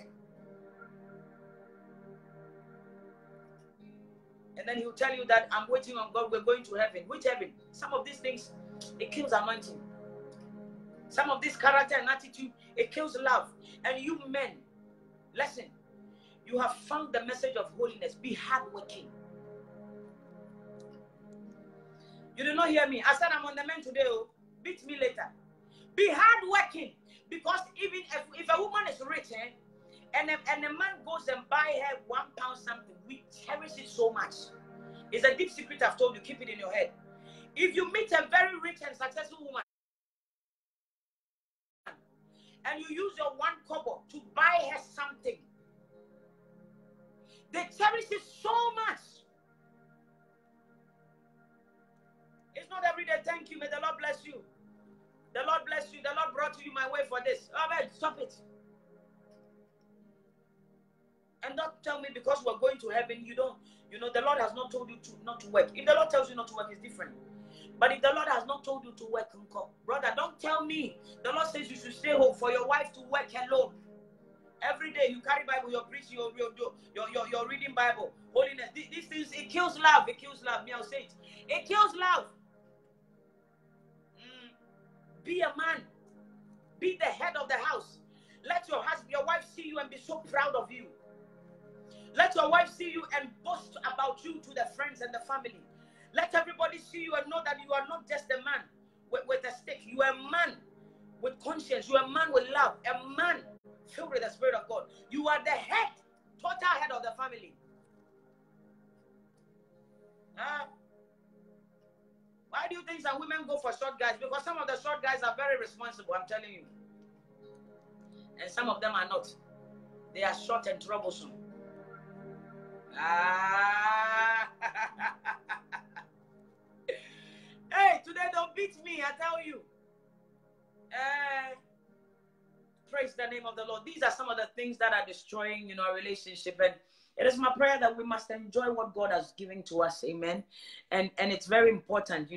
Speaker 1: And then he'll tell you that I'm waiting on God, we're going to heaven. Which heaven? Some of these things, it kills anointing. Some of this character and attitude, it kills love. And you men, listen, you have found the message of holiness. Be hardworking. You did not hear me. I said I'm on the men today. Oh, beat me later. Be hardworking. Because even if a woman is rich, and a man goes and buy her £1 something, we cherish it so much. It's a deep secret I've told you. Keep it in your head. If you meet a very rich and successful woman, and you use your 1 kobo to buy her something, they cherish it so much. It's not every day. Thank you. May the Lord bless you. The Lord bless you. The Lord brought you my way for this. Oh, man, stop it. And don't tell me because we're going to heaven, the Lord has not told you not to work. If the Lord tells you not to work, it's different. But if the Lord has not told you to work, brother, don't tell me. The Lord says you should stay home for your wife to work alone. Every day you carry Bible, you're preaching, you're reading Bible. Holiness. These things, it kills love. It kills love. Me, I'll say it. It kills love. Be a man. Be the head of the house. Let your husband, your wife see you and be so proud of you. Let your wife see you and boast about you to the friends and the family. Let everybody see you and know that you are not just a man with a stick. You are a man with conscience. You are a man with love. A man filled with the Spirit of God. You are the head, total head of the family. Why do you think some women go for short guys? Because some of the short guys are very responsible, I'm telling you. And some of them are not. They are short and troublesome. Hey, today don't beat me, I tell you. Praise the name of the Lord. These are some of the things that are destroying, our relationship. And it is my prayer that we must enjoy what God has given to us. Amen. And it's very important,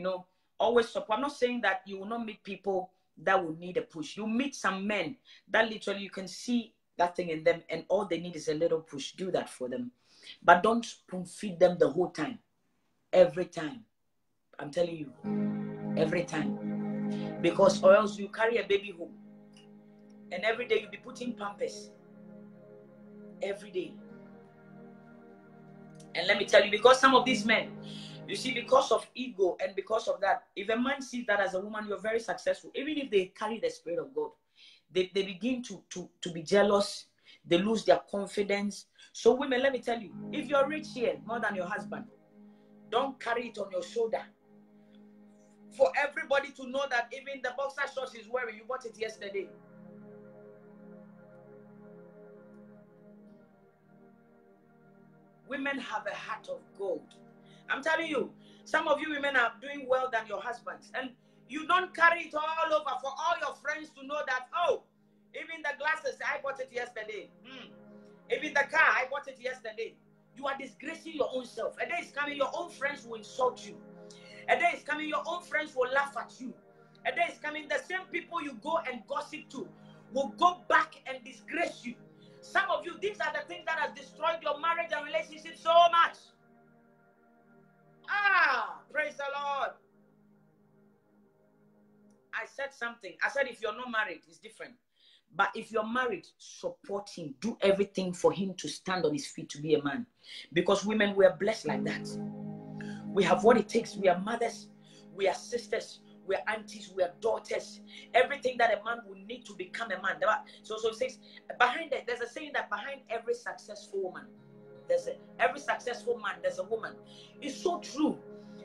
Speaker 1: always support. I'm not saying that you will not meet people that will need a push. You meet some men that literally you can see that thing in them and all they need is a little push. Do that for them. But don't spoon feed them the whole time. Every time. I'm telling you, every time. Because or else you carry a baby home, and every day you'll be putting pampers. Every day. And let me tell you, because some of these men, you see, because of ego and because of that, if a man sees that as a woman, you're very successful. Even if they carry the Spirit of God, they begin to be jealous. They lose their confidence. So women, let me tell you, if you're rich here more than your husband, don't carry it on your shoulder. For everybody to know that even the boxer shorts he's wearing, you bought it yesterday. Women have a heart of gold. I'm telling you, some of you women are doing well than your husbands. And you don't carry it all over for all your friends to know that, oh, even the glasses, I bought it yesterday. Even the car, I bought it yesterday. You are disgracing your own self. A day is coming, your own friends will insult you. A day is coming, your own friends will laugh at you. A day is coming, the same people you go and gossip to will go back and disgrace you. Some of you, these are the things that have destroyed your marriage and relationship so much. Praise the Lord. I said something. I said if you're not married, it's different. But if you're married, support him. Do everything for him to stand on his feet to be a man. Because women, we are blessed like that. We have what it takes. We are mothers. We are sisters. We are aunties. We are daughters. Everything that a man will need to become a man. So it says, behind it, there's a saying that behind every successful woman, every successful man, there's a woman. It's so true.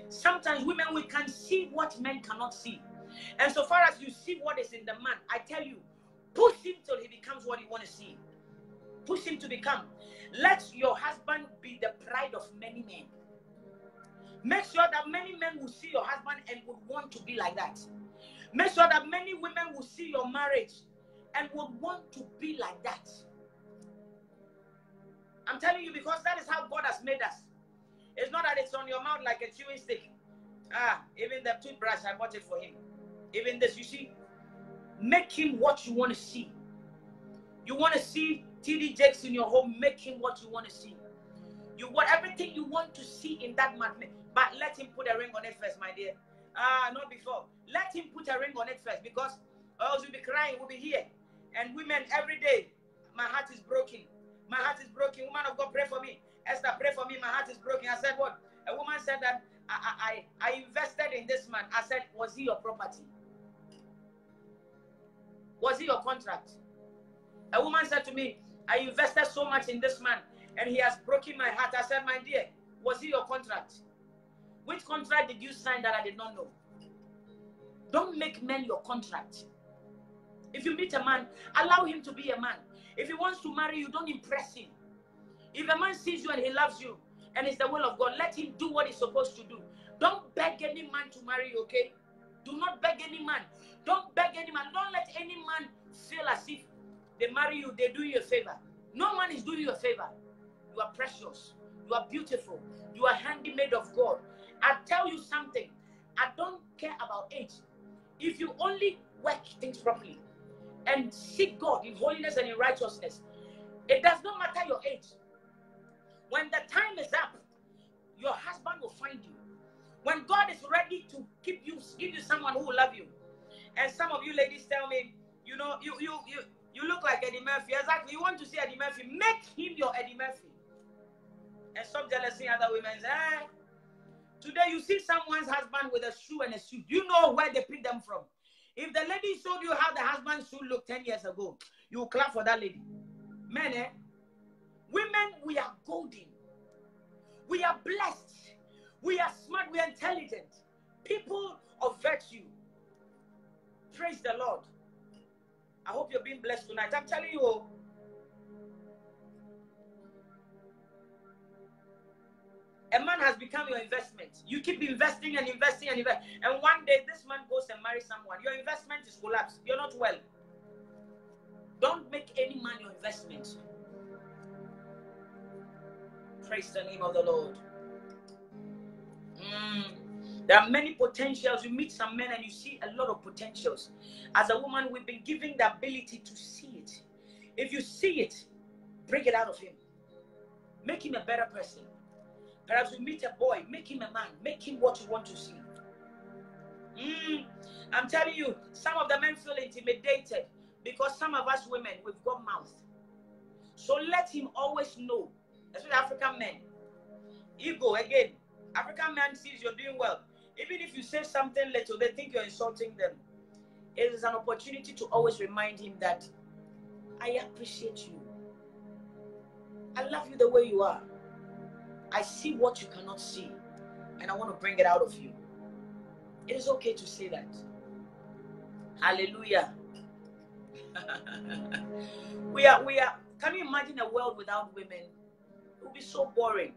Speaker 1: Sometimes women, we can see what men cannot see. And so far as you see what is in the man, I tell you, push him till he becomes what you want to see. Push him to become. Let your husband be the pride of many men. Make sure that many men will see your husband and would want to be like that. Make sure that many women will see your marriage and would want to be like that. I'm telling you, because that is how God has made us. It's not that it's on your mouth like a chewing stick. Even the toothbrush, I bought it for him. Even this, you see, make him what you want to see. You want to see TD Jakes in your home, make him what you want to see. You want everything you want to see in that man, but let him put a ring on it first, my dear. Not before. Let him put a ring on it first, because else you'll be crying, we'll be here. And women, every day, my heart is broken. My heart is broken. Woman of God, pray for me. Esther, pray for me. My heart is broken. I said, what? A woman said that I invested in this man. I said, was he your property? Was he your contract? A woman said to me, I invested so much in this man and he has broken my heart. I said, my dear, was he your contract? Which contract did you sign that I did not know? Don't make men your contract. If you meet a man, allow him to be a man. If he wants to marry you, don't impress him. If a man sees you and he loves you and it's the will of God, let him do what he's supposed to do. Don't beg any man to marry you, okay? Do not beg any man. Don't beg any man. Don't let any man feel as if they marry you, they do you a favor. No man is doing you a favor. You are precious. You are beautiful. You are handmaid of God. I tell you something. I don't care about age. If you only work things properly and seek God in holiness and in righteousness, it does not matter your age. When the time is up, your husband will find you. When God is ready to give you someone who will love you. And some of you ladies tell me, you know, you look like Eddie Murphy. Exactly. You want to see Eddie Murphy, make him your Eddie Murphy. And stop jealousy other women. Today you see someone's husband with a shoe and a suit. You know where they picked them from. If the lady showed you how the husband's shoe looked 10 years ago, you will clap for that lady. Men, women, we are golden. We are blessed. We are smart. We are intelligent. People of virtue. Praise the Lord. I hope you're being blessed tonight. I'm telling you, a man has become your investment. You keep investing and investing and investing. And one day this man goes and marries someone. Your investment is collapsed. You're not well. Don't make any man your investment. Praise the name of the Lord. There are many potentials. You meet some men and you see a lot of potentials. As a woman, we've been given the ability to see it. If you see it, bring it out of him. Make him a better person. Perhaps you meet a boy, make him a man. Make him what you want to see. I'm telling you, some of the men feel intimidated because some of us women, we've got mouth. So let him always know, especially African men. Ego, again, African man sees you're doing well. Even if you say something little, they think you're insulting them. It is an opportunity to always remind him that I appreciate you. I love you the way you are. I see what you cannot see, and I want to bring it out of you. It is okay to say that. Hallelujah. we are. Can you imagine a world without women? It would be so boring.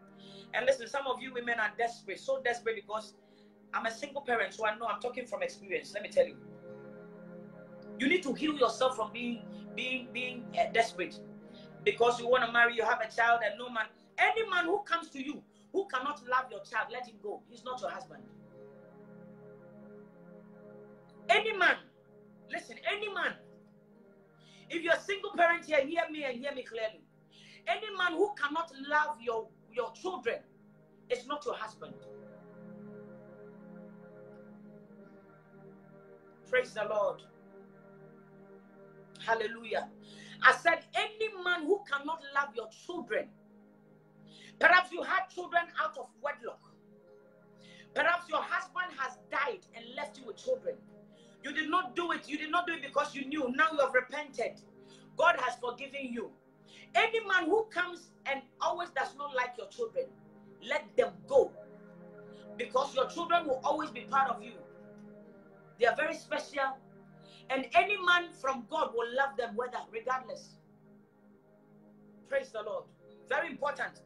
Speaker 1: And listen, some of you women are desperate, so desperate because I'm a single parent, so I know I'm talking from experience. Let me tell you. You need to heal yourself from being desperate because you want to marry, you have a child, and no man, any man who comes to you who cannot love your child, let him go. He's not your husband. Any man, listen, any man. If you're a single parent here, hear me and hear me clearly. Any man who cannot love your children is not your husband. Praise the Lord. Hallelujah. I said any man who cannot love your children. Perhaps you had children out of wedlock. Perhaps your husband has died and left you with children. You did not do it. You did not do it because you knew. Now you have repented. God has forgiven you. Any man who comes and always does not like your children, let them go. Because your children will always be part of you. They are very special. And any man from God will love them, regardless. Praise the Lord. Very important.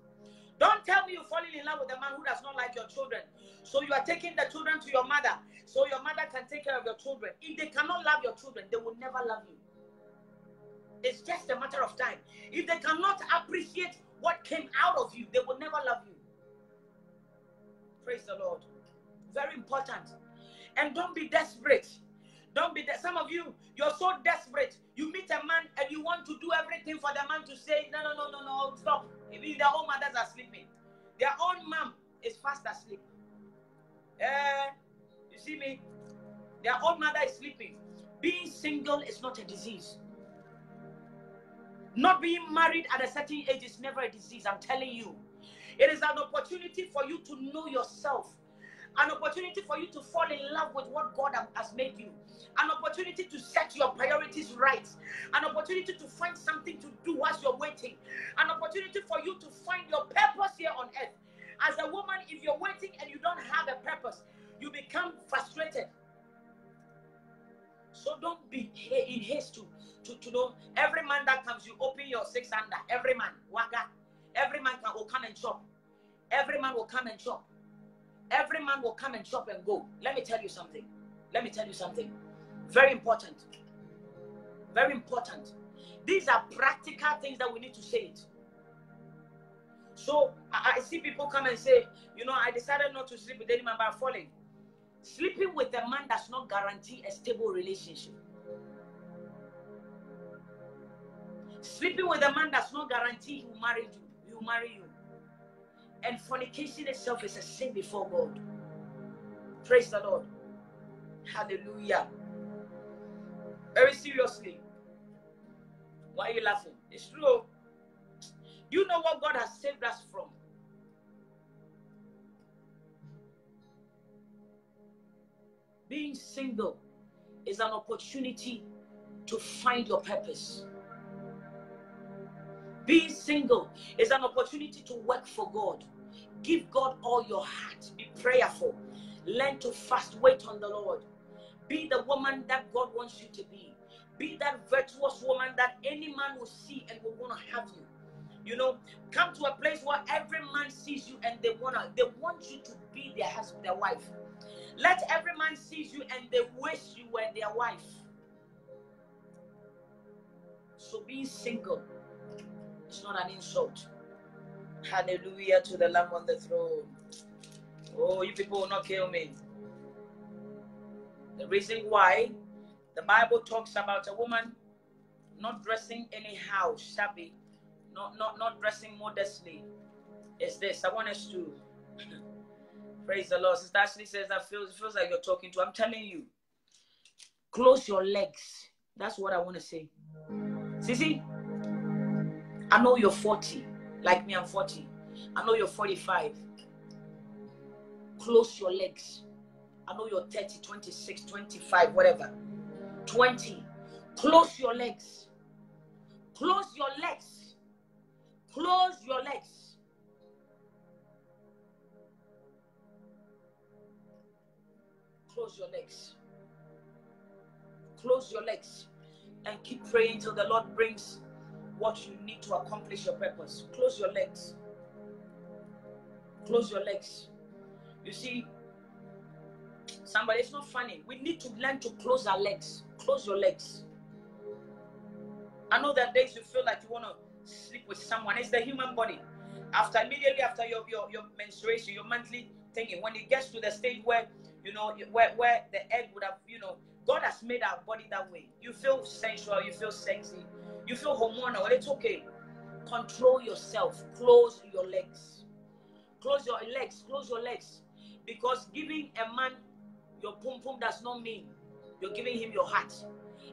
Speaker 1: Don't tell me you're falling in love with a man who does not like your children. So you are taking the children to your mother, so your mother can take care of your children. If they cannot love your children, they will never love you. It's just a matter of time. If they cannot appreciate what came out of you, they will never love you. Praise the Lord. Very important. And don't be desperate. Don't be some of you, you're so desperate. You meet a man and you want to do everything for the man to say, no, stop. Even their own mothers are sleeping. Their own mom is fast asleep. You see me? Their own mother is sleeping. Being single is not a disease. Not being married at a certain age is never a disease, I'm telling you. It is an opportunity for you to know yourself. An opportunity for you to fall in love with what God has made you. An opportunity to set your priorities right. An opportunity to find something to do whilst you're waiting. An opportunity for you to find your purpose here on earth. As a woman, if you're waiting and you don't have a purpose, you become frustrated. So don't be in haste to know. Every man that comes, you open your 6 under. Every man, waka. Every man will come and chop. Every man will come and chop. Every man will come and chop and go. Let me tell you something. Let me tell you something. Very important. Very important. These are practical things that we need to say it. So I see people come and say, I decided not to sleep with any man by falling. Sleeping with a man does not guarantee a stable relationship. Sleeping with a man does not guarantee he will marry you. He will marry you. And fornication itself is a sin before God. Praise the Lord. Hallelujah. Very seriously. Why are you laughing? It's true. Do you know what God has saved us from? Being single is an opportunity to find your purpose. Being single is an opportunity to work for God. Give God all your heart. Be prayerful. Learn to fast. Wait on the Lord. Be the woman that God wants you to be. Be that virtuous woman that any man will see and will want to have you. Come to a place where every man sees you and they want you to be their husband, their wife. Let every man sees you and they wish you were their wife. So being single, it's not an insult. Hallelujah to the Lamb on the throne. Oh, you people will not kill me. The reason why the Bible talks about a woman not dressing anyhow, shabby, not dressing modestly, is this. I want us to Praise the Lord. Sister Ashley says that feels like you're talking to. I'm telling you. Close your legs. That's what I want to say. See, I know you're 40. Like me, I'm 40. I know you're 45. Close your legs. I know you're 30, 26, 25, whatever. 20. Close your legs. Close your legs. Close your legs. Close your legs. Close your legs. And keep praying till the Lord brings what you need to accomplish your purpose. Close your legs. Close your legs. You see, somebody, it's not funny. We need to learn to close our legs. Close your legs. I know that days you feel like you want to sleep with someone. It's the human body. Immediately after your menstruation, your monthly thinking, when it gets to the stage where, you know, where the egg would have, you know, God has made our body that way. You feel sensual, you feel sexy, you feel hormonal. It's okay. Control yourself. Close your legs. Close your legs. Close your legs. Because giving a man your pum pum does not mean you're giving him your heart.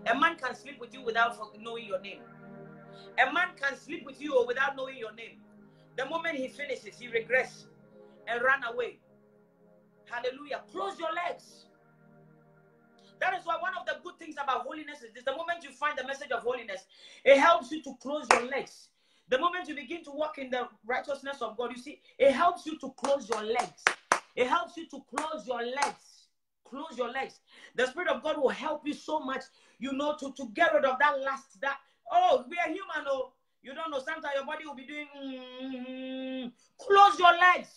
Speaker 1: A man can sleep with you without knowing your name. A man can sleep with you without knowing your name. The moment he finishes, he regrets and run away. Hallelujah. Close your legs. That is why one of the good things about holiness is this. The moment you find the message of holiness, it helps you to close your legs. The moment you begin to walk in the righteousness of God, you see, it helps you to close your legs. It helps you to close your legs. Close your legs. The Spirit of God will help you so much, you know, to get rid of that lust, that, oh, we are human, oh. You don't know, sometimes your body will be doing, Close your legs.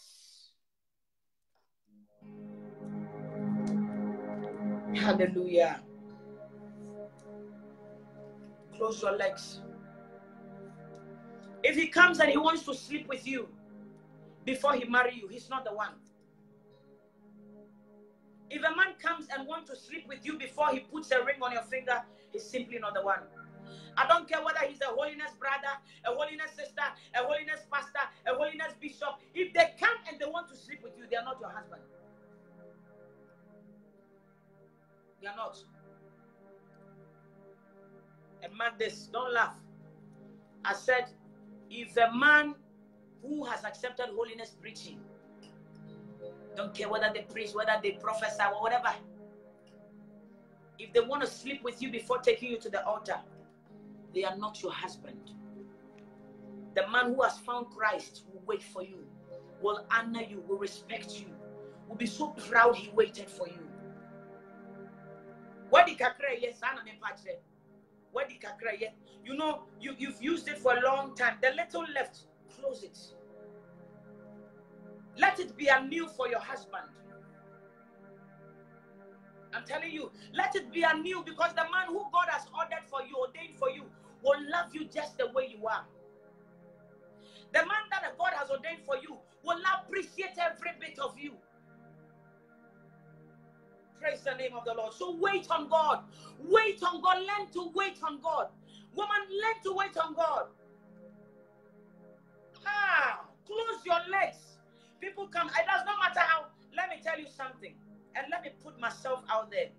Speaker 1: Hallelujah. Close your legs. If he comes and he wants to sleep with you before he marry you, he's not the one. If a man comes and wants to sleep with you before he puts a ring on your finger, he's simply not the one. I don't care whether he's a holiness brother, a holiness sister, a holiness pastor, a holiness bishop. If they come and they want to sleep with you, they are not your husband. They are not. And mark this, don't laugh. I said, if a man who has accepted holiness preaching, don't care whether they preach, whether they prophesy, or whatever, if they want to sleep with you before taking you to the altar, they are not your husband. The man who has found Christ will wait for you, will honor you, will respect you, will be so proud he waited for you. You know, you've used it for a long time. The little left, close it. Let it be anew for your husband. I'm telling you, let it be anew, because the man who God has ordered for you, ordained for you, will love you just the way you are. The man that God has ordained for you will appreciate every bit of you. Praise the name of the Lord. So wait on God. Wait on God. Learn to wait on God. Woman, learn to wait on God. Close your legs. People come. It does not matter how. Let me tell you something. And let me put myself out there.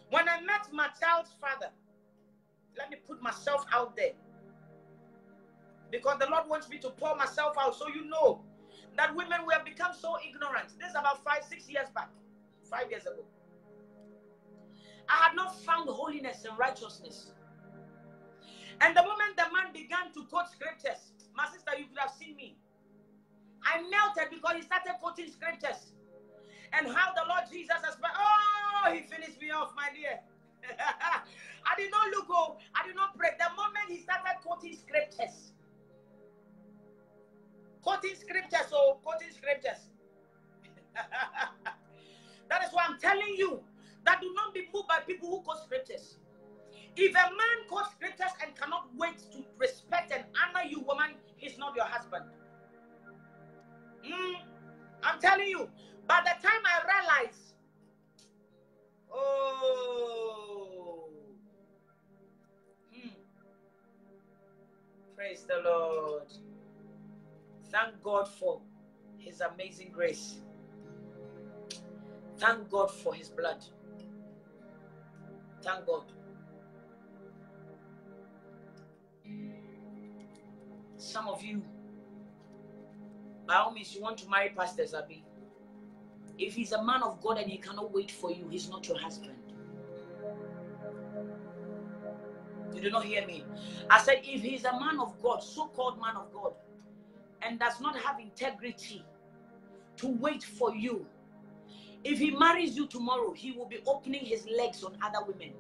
Speaker 1: When I met my child's father, let me put myself out there. Because the Lord wants me to pour myself out, so you know that women, we have become so ignorant. This is about 5-6 years back. 5 years ago. I had not found holiness and righteousness. And the moment the man began to quote scriptures, my sister, you could have seen me. I melted because he started quoting scriptures. And how the Lord Jesus has, he finished me off, my dear. I did not look, I did not pray. The moment he started quoting scriptures. Quoting scriptures. That is why I'm telling you that do not be moved by people who quote scriptures. If a man quotes scriptures and cannot wait to respect and honor you, woman, he's not your husband. I'm telling you, by the time I realized, praise the Lord. Thank God for his amazing grace. Thank God for his blood. Thank God. Some of you, by all means, you want to marry Pastor Zabi. If he's a man of God and he cannot wait for you, he's not your husband. You do not hear me. I said, if he's a man of God, so-called man of God, and does not have integrity to wait for you, if he marries you tomorrow, he will be opening his legs on other women.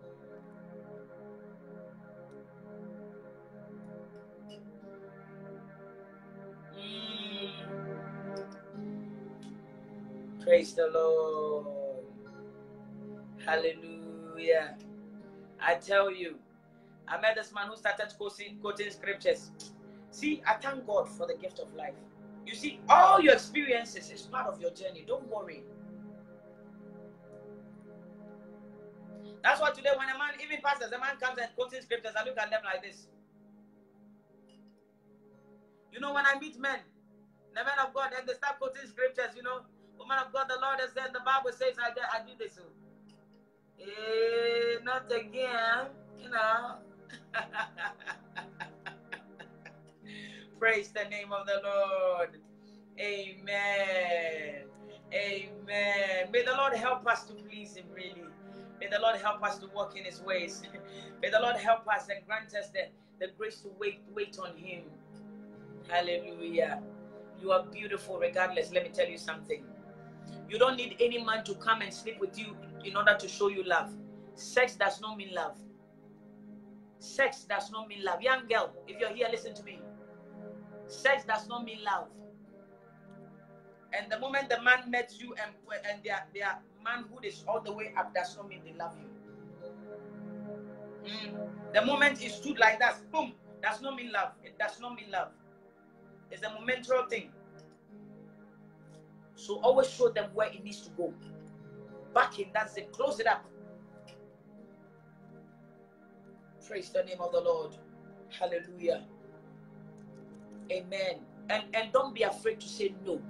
Speaker 1: Praise the Lord. Hallelujah. I tell you, I met this man who started quoting scriptures. See, I thank God for the gift of life. You see, all your experiences is part of your journey. Don't worry. That's why today when a man, even pastors, a man comes and quoting scriptures, I look at them like this. You know, when I meet men, the men of God, and they start quoting scriptures, you know, woman of God, the Lord has said, the Bible says, I do this. Not again, you know. Praise the name of the Lord. Amen. Amen. May the Lord help us to please him, really. May the Lord help us to walk in his ways. May the Lord help us and grant us the grace to wait on him. Hallelujah. You are beautiful regardless. Let me tell you something. You don't need any man to come and sleep with you in order to show you love. Sex does not mean love. Sex does not mean love. Young girl, if you're here, listen to me. Sex does not mean love. And the moment the man met you and their manhood is all the way up, does not mean they love you. The moment he stood like that, boom, does not mean love. It does not mean love. It's a momentary thing. So always show them where it needs to go. Back in, that's it. Close it up. Praise the name of the Lord. Hallelujah. Amen. And don't be afraid to say no.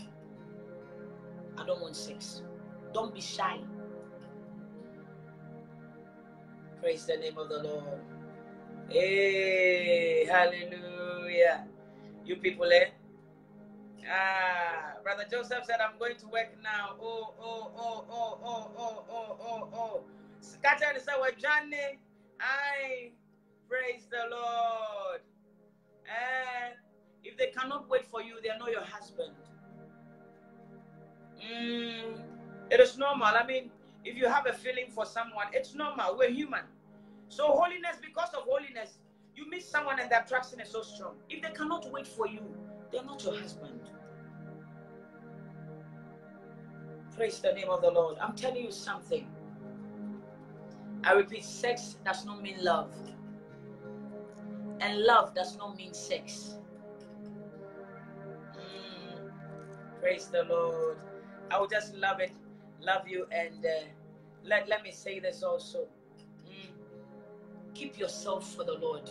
Speaker 1: I don't want sex. Don't be shy. Praise the name of the Lord. Hey, hallelujah. You people, Brother Joseph said, I'm going to work now. Scatter and say, well, Johnny, praise the Lord. If they cannot wait for you, they are not your husband. It is normal. I mean, if you have a feeling for someone, it's normal. We're human. So holiness, because of holiness, you meet someone and the attraction is so strong. If they cannot wait for you, they're not your husband. Praise the name of the Lord. I'm telling you something. I repeat, sex does not mean love. And love does not mean sex. Praise the Lord. I would just love it. Love you. And let me say this also. Keep yourself for the Lord.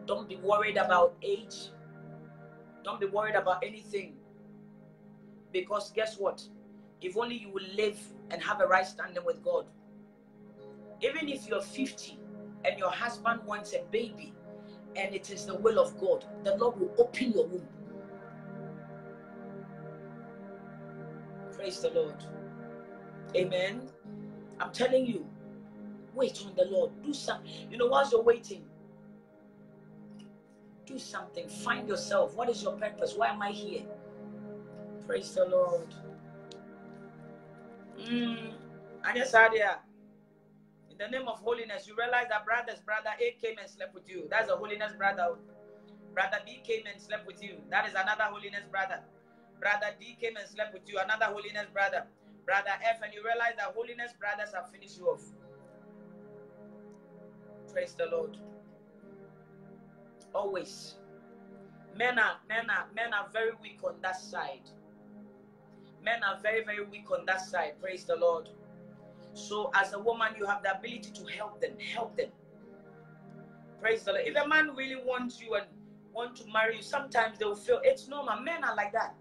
Speaker 1: Don't be worried about age. Don't be worried about anything. Because guess what? If only you will live and have a right standing with God. Even if you're 50 and your husband wants a baby and it is the will of God, the Lord will open your womb. Praise the Lord. Amen. I'm telling you, wait on the Lord. Do something. You know, whilst you're waiting, do something. Find yourself. What is your purpose? Why am I here? Praise the Lord. Anya Sadia, in the name of holiness, you realize that brother A came and slept with you. That's a holiness brother. Brother B came and slept with you. That is another holiness brother. Brother D came and slept with you. Another holiness brother. Brother F, and you realize that holiness brothers have finished you off. Praise the Lord. Always. Men are very weak on that side. Men are very, very weak on that side. Praise the Lord. So as a woman, you have the ability to help them. Help them. Praise the Lord. If a man really wants you and want to marry you, sometimes they will feel it's normal. Men are like that.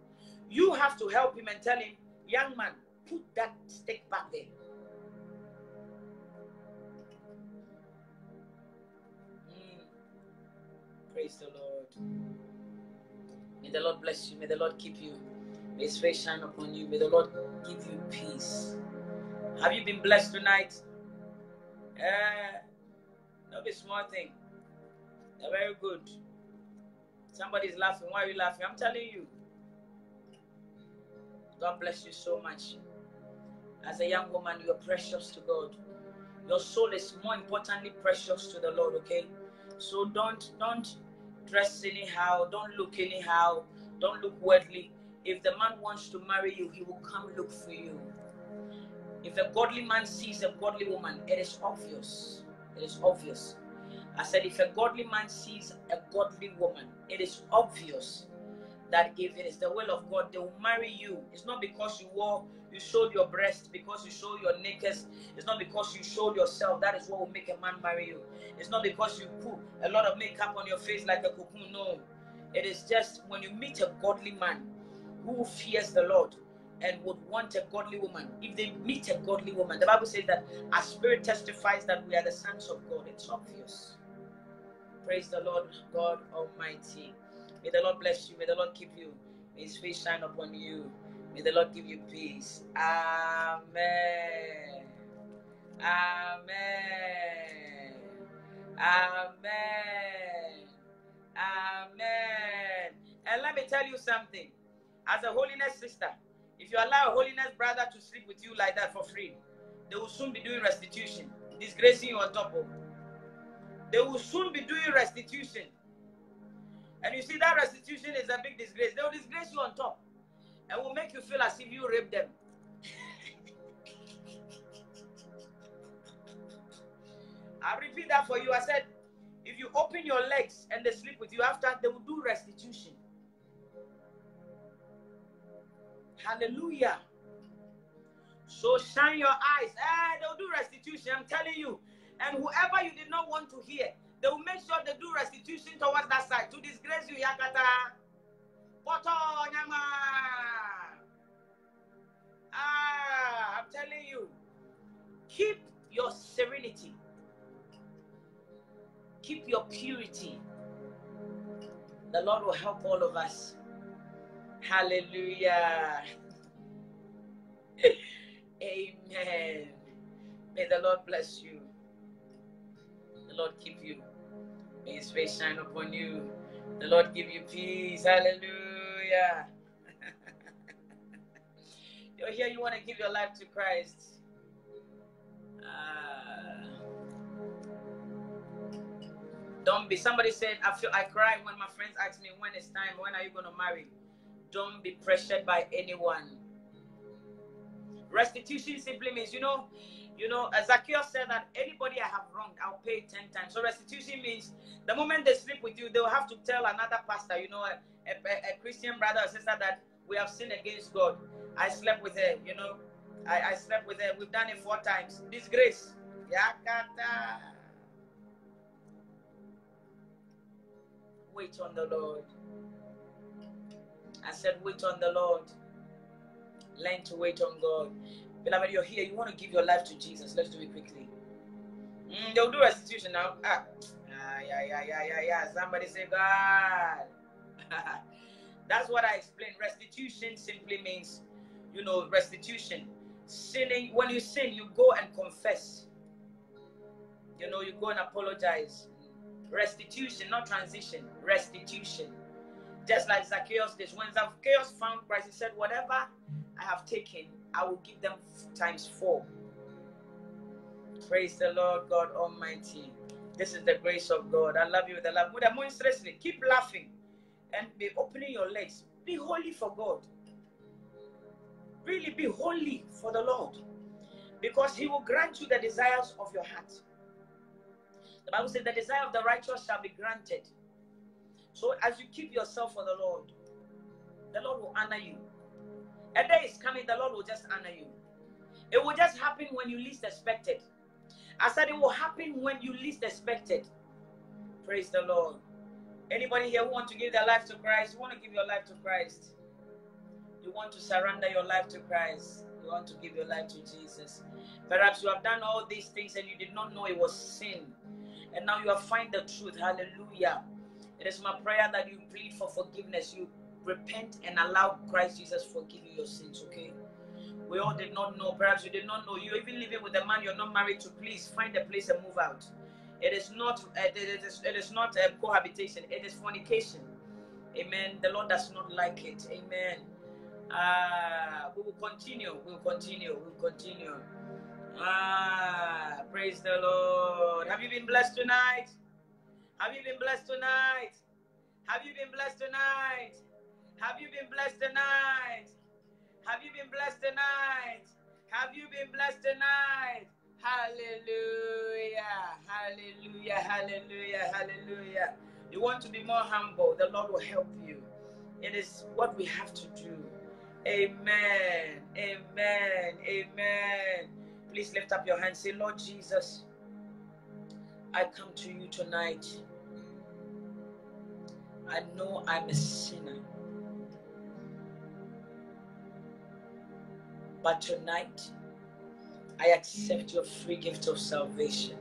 Speaker 1: You have to help him and tell him, young man, put that stick back there. Praise the Lord. May the Lord bless you. May the Lord keep you. May His face shine upon you. May the Lord give you peace. Have you been blessed tonight? Not a small thing. They're very good. Somebody's laughing. Why are you laughing? I'm telling you. God bless you so much. As a young woman, you are precious to God. Your soul is more importantly precious to the Lord, okay? So don't dress anyhow. Don't look anyhow. Don't look worldly. If the man wants to marry you, he will come look for you. If a godly man sees a godly woman, it is obvious. It is obvious. I said, if a godly man sees a godly woman, it is obvious that if it is the will of God, they will marry you. It's not because you showed your breast, because you showed your knickers. It's not because you showed yourself. That is what will make a man marry you. It's not because you put a lot of makeup on your face like a cocoon. No. It is just when you meet a godly man who fears the Lord and would want a godly woman. If they meet a godly woman, the Bible says that our spirit testifies that we are the sons of God. It's obvious. Praise the Lord God Almighty. May the Lord bless you. May the Lord keep you. May His face shine upon you. May the Lord give you peace. Amen. Amen. Amen. Amen. And let me tell you something. As a holiness sister, if you allow a holiness brother to sleep with you like that for free, they will soon be doing restitution, disgracing you on top of. They will soon be doing restitution. And you see, that restitution is a big disgrace. They will disgrace you on top and will make you feel as if you raped them. I'll repeat that for you. I said, if you open your legs and they sleep with you after, they will do restitution. Hallelujah. So shine your eyes. They will do restitution, I'm telling you. And whoever you did not want to hear, they will make sure they do restitution towards that side to disgrace you, Yakata. Poto Nyama. I'm telling you, keep your serenity. Keep your purity. The Lord will help all of us. Hallelujah. Amen. May the Lord bless you. The Lord keep you. May His face shine upon you. The Lord give you peace. Hallelujah. You're here, you want to give your life to Christ. Don't be. Somebody said, I cry when my friends ask me when it's time, when are you going to marry? Don't be pressured by anyone. Restitution simply means, as Zacchaeus said that anybody I have wronged, I'll pay 10 times. So restitution means the moment they sleep with you, they will have to tell another pastor, a Christian brother or sister that we have sinned against God. I slept with her, I slept with her. We've done it 4 times. Disgrace. Yakata. Wait on the Lord. I said, wait on the Lord. Learn to wait on God. Beloved, you're here. You want to give your life to Jesus. Let's do it quickly. They'll do restitution now. Yeah. Somebody say, God. That's what I explained. Restitution simply means, restitution. Sinning. When you sin, you go and confess. You go and apologize. Restitution, not transition. Restitution. Just like Zacchaeus did. When Zacchaeus found Christ, he said, whatever I have taken, I will give them times 4. Praise the Lord God Almighty. This is the grace of God. I love you with the love. Keep laughing and be opening your legs. Be holy for God. Really be holy for the Lord. Because He will grant you the desires of your heart. The Bible says the desire of the righteous shall be granted. So as you keep yourself for the Lord will honor you. A day is coming, the Lord will just honor you. It will just happen when you least expect it. I said it will happen when you least expect it. Praise the Lord. Anybody here who want to give their life to Christ? You want to give your life to Christ? You want to surrender your life to Christ? You want to give your life to Jesus. Perhaps you have done all these things and you did not know it was sin. And now you have found the truth. Hallelujah. It is my prayer that you plead for forgiveness. You repent and allow Christ Jesus forgive you your sins, okay? We all did not know. Perhaps you did not know. You're even living with a man you're not married to. Please find a place and move out. It is not cohabitation. It is fornication. Amen. The Lord does not like it. Amen. We will continue. We will continue. We will continue. Praise the Lord. Have you been blessed tonight? Have you been blessed tonight? Have you been blessed tonight? Have you been blessed tonight? Have you been blessed tonight? Have you been blessed tonight? Hallelujah. Hallelujah. Hallelujah. Hallelujah. You want to be more humble, the Lord will help you. It is what we have to do. Amen. Amen. Amen. Please lift up your hands. Say, Lord Jesus, I come to you tonight. I know I'm a sinner. But tonight, I accept your free gift of salvation.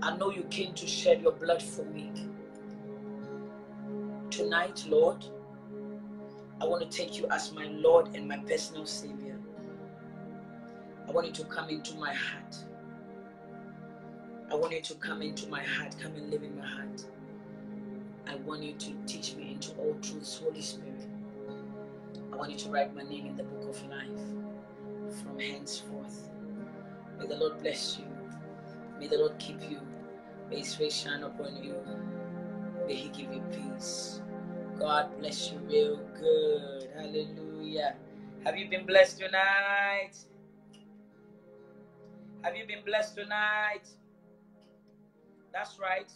Speaker 1: I know you came to shed your blood for me. Tonight, Lord, I want to take you as my Lord and my personal Savior. I want you to come into my heart. I want you to come into my heart. Come and live in my heart. I want you to teach me into all truths, Holy Spirit. I want you to write my name in the book of life from henceforth. May the Lord bless you. May the Lord keep you. May His face shine upon you. May He give you peace. God bless you real good. Hallelujah. Have you been blessed tonight? Have you been blessed tonight? That's right.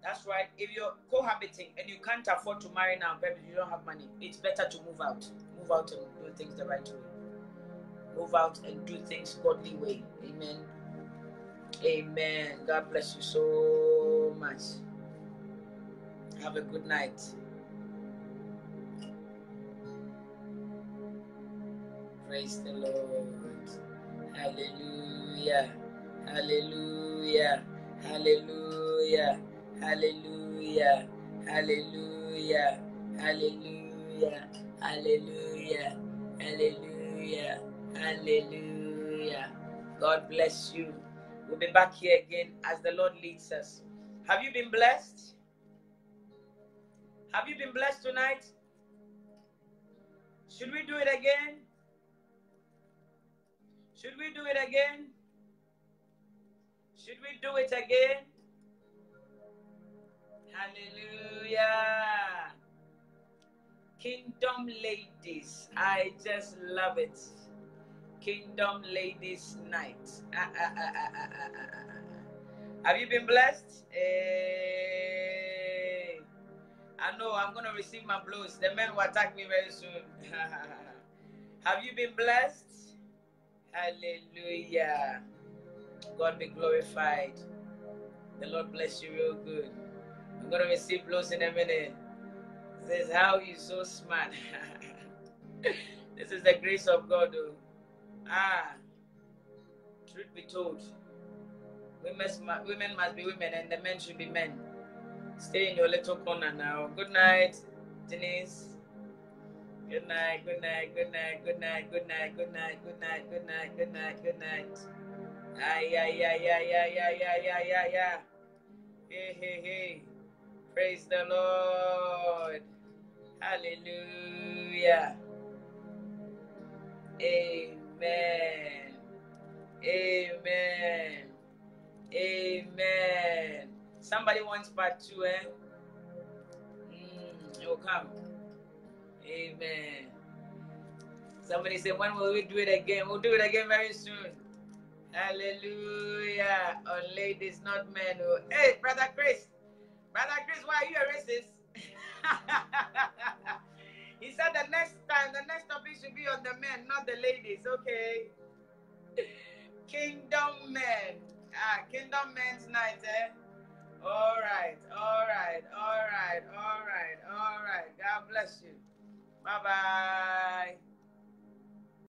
Speaker 1: That's right. If you're cohabiting and you can't afford to marry now, baby, you don't have money, it's better to move out. Move out and do things the right way. Move out and do things godly way. Amen. Amen. God bless you so much. Have a good night. Praise the Lord. Hallelujah. Hallelujah. Hallelujah. Hallelujah. Hallelujah. Hallelujah. Hallelujah. Hallelujah. Hallelujah. God bless you. We'll be back here again as the Lord leads us. Have you been blessed? Have you been blessed tonight? Should we do it again? Should we do it again? Should we do it again? Hallelujah. Kingdom ladies, I just love it. Kingdom ladies night. Have you been blessed? Hey. I know I'm going to receive my blows. The men will attack me very soon. Have you been blessed? Hallelujah. God be glorified. The Lord bless you real good. I'm going to receive blows in a minute. Says, how you so smart. This is the grace of God, though. Truth be told, women must be women and the men should be men. Stay in your little corner now. Good night, Denise. Good night, good night, good night, good night, good night, good night, good night, good night, good night, good night. Yeah. Hey. Praise the Lord. Hallelujah. Amen. Amen. Amen. Somebody wants part 2, eh? It will come. Amen. Somebody said, when will we do it again? We'll do it again very soon. Hallelujah. On ladies, not men. Oh. Hey, Brother Chris. Brother Chris, why are you a racist? He said the next topic should be on the men, not the ladies. Okay. Kingdom men. Kingdom men's night, eh? All right. God bless you. Bye-bye.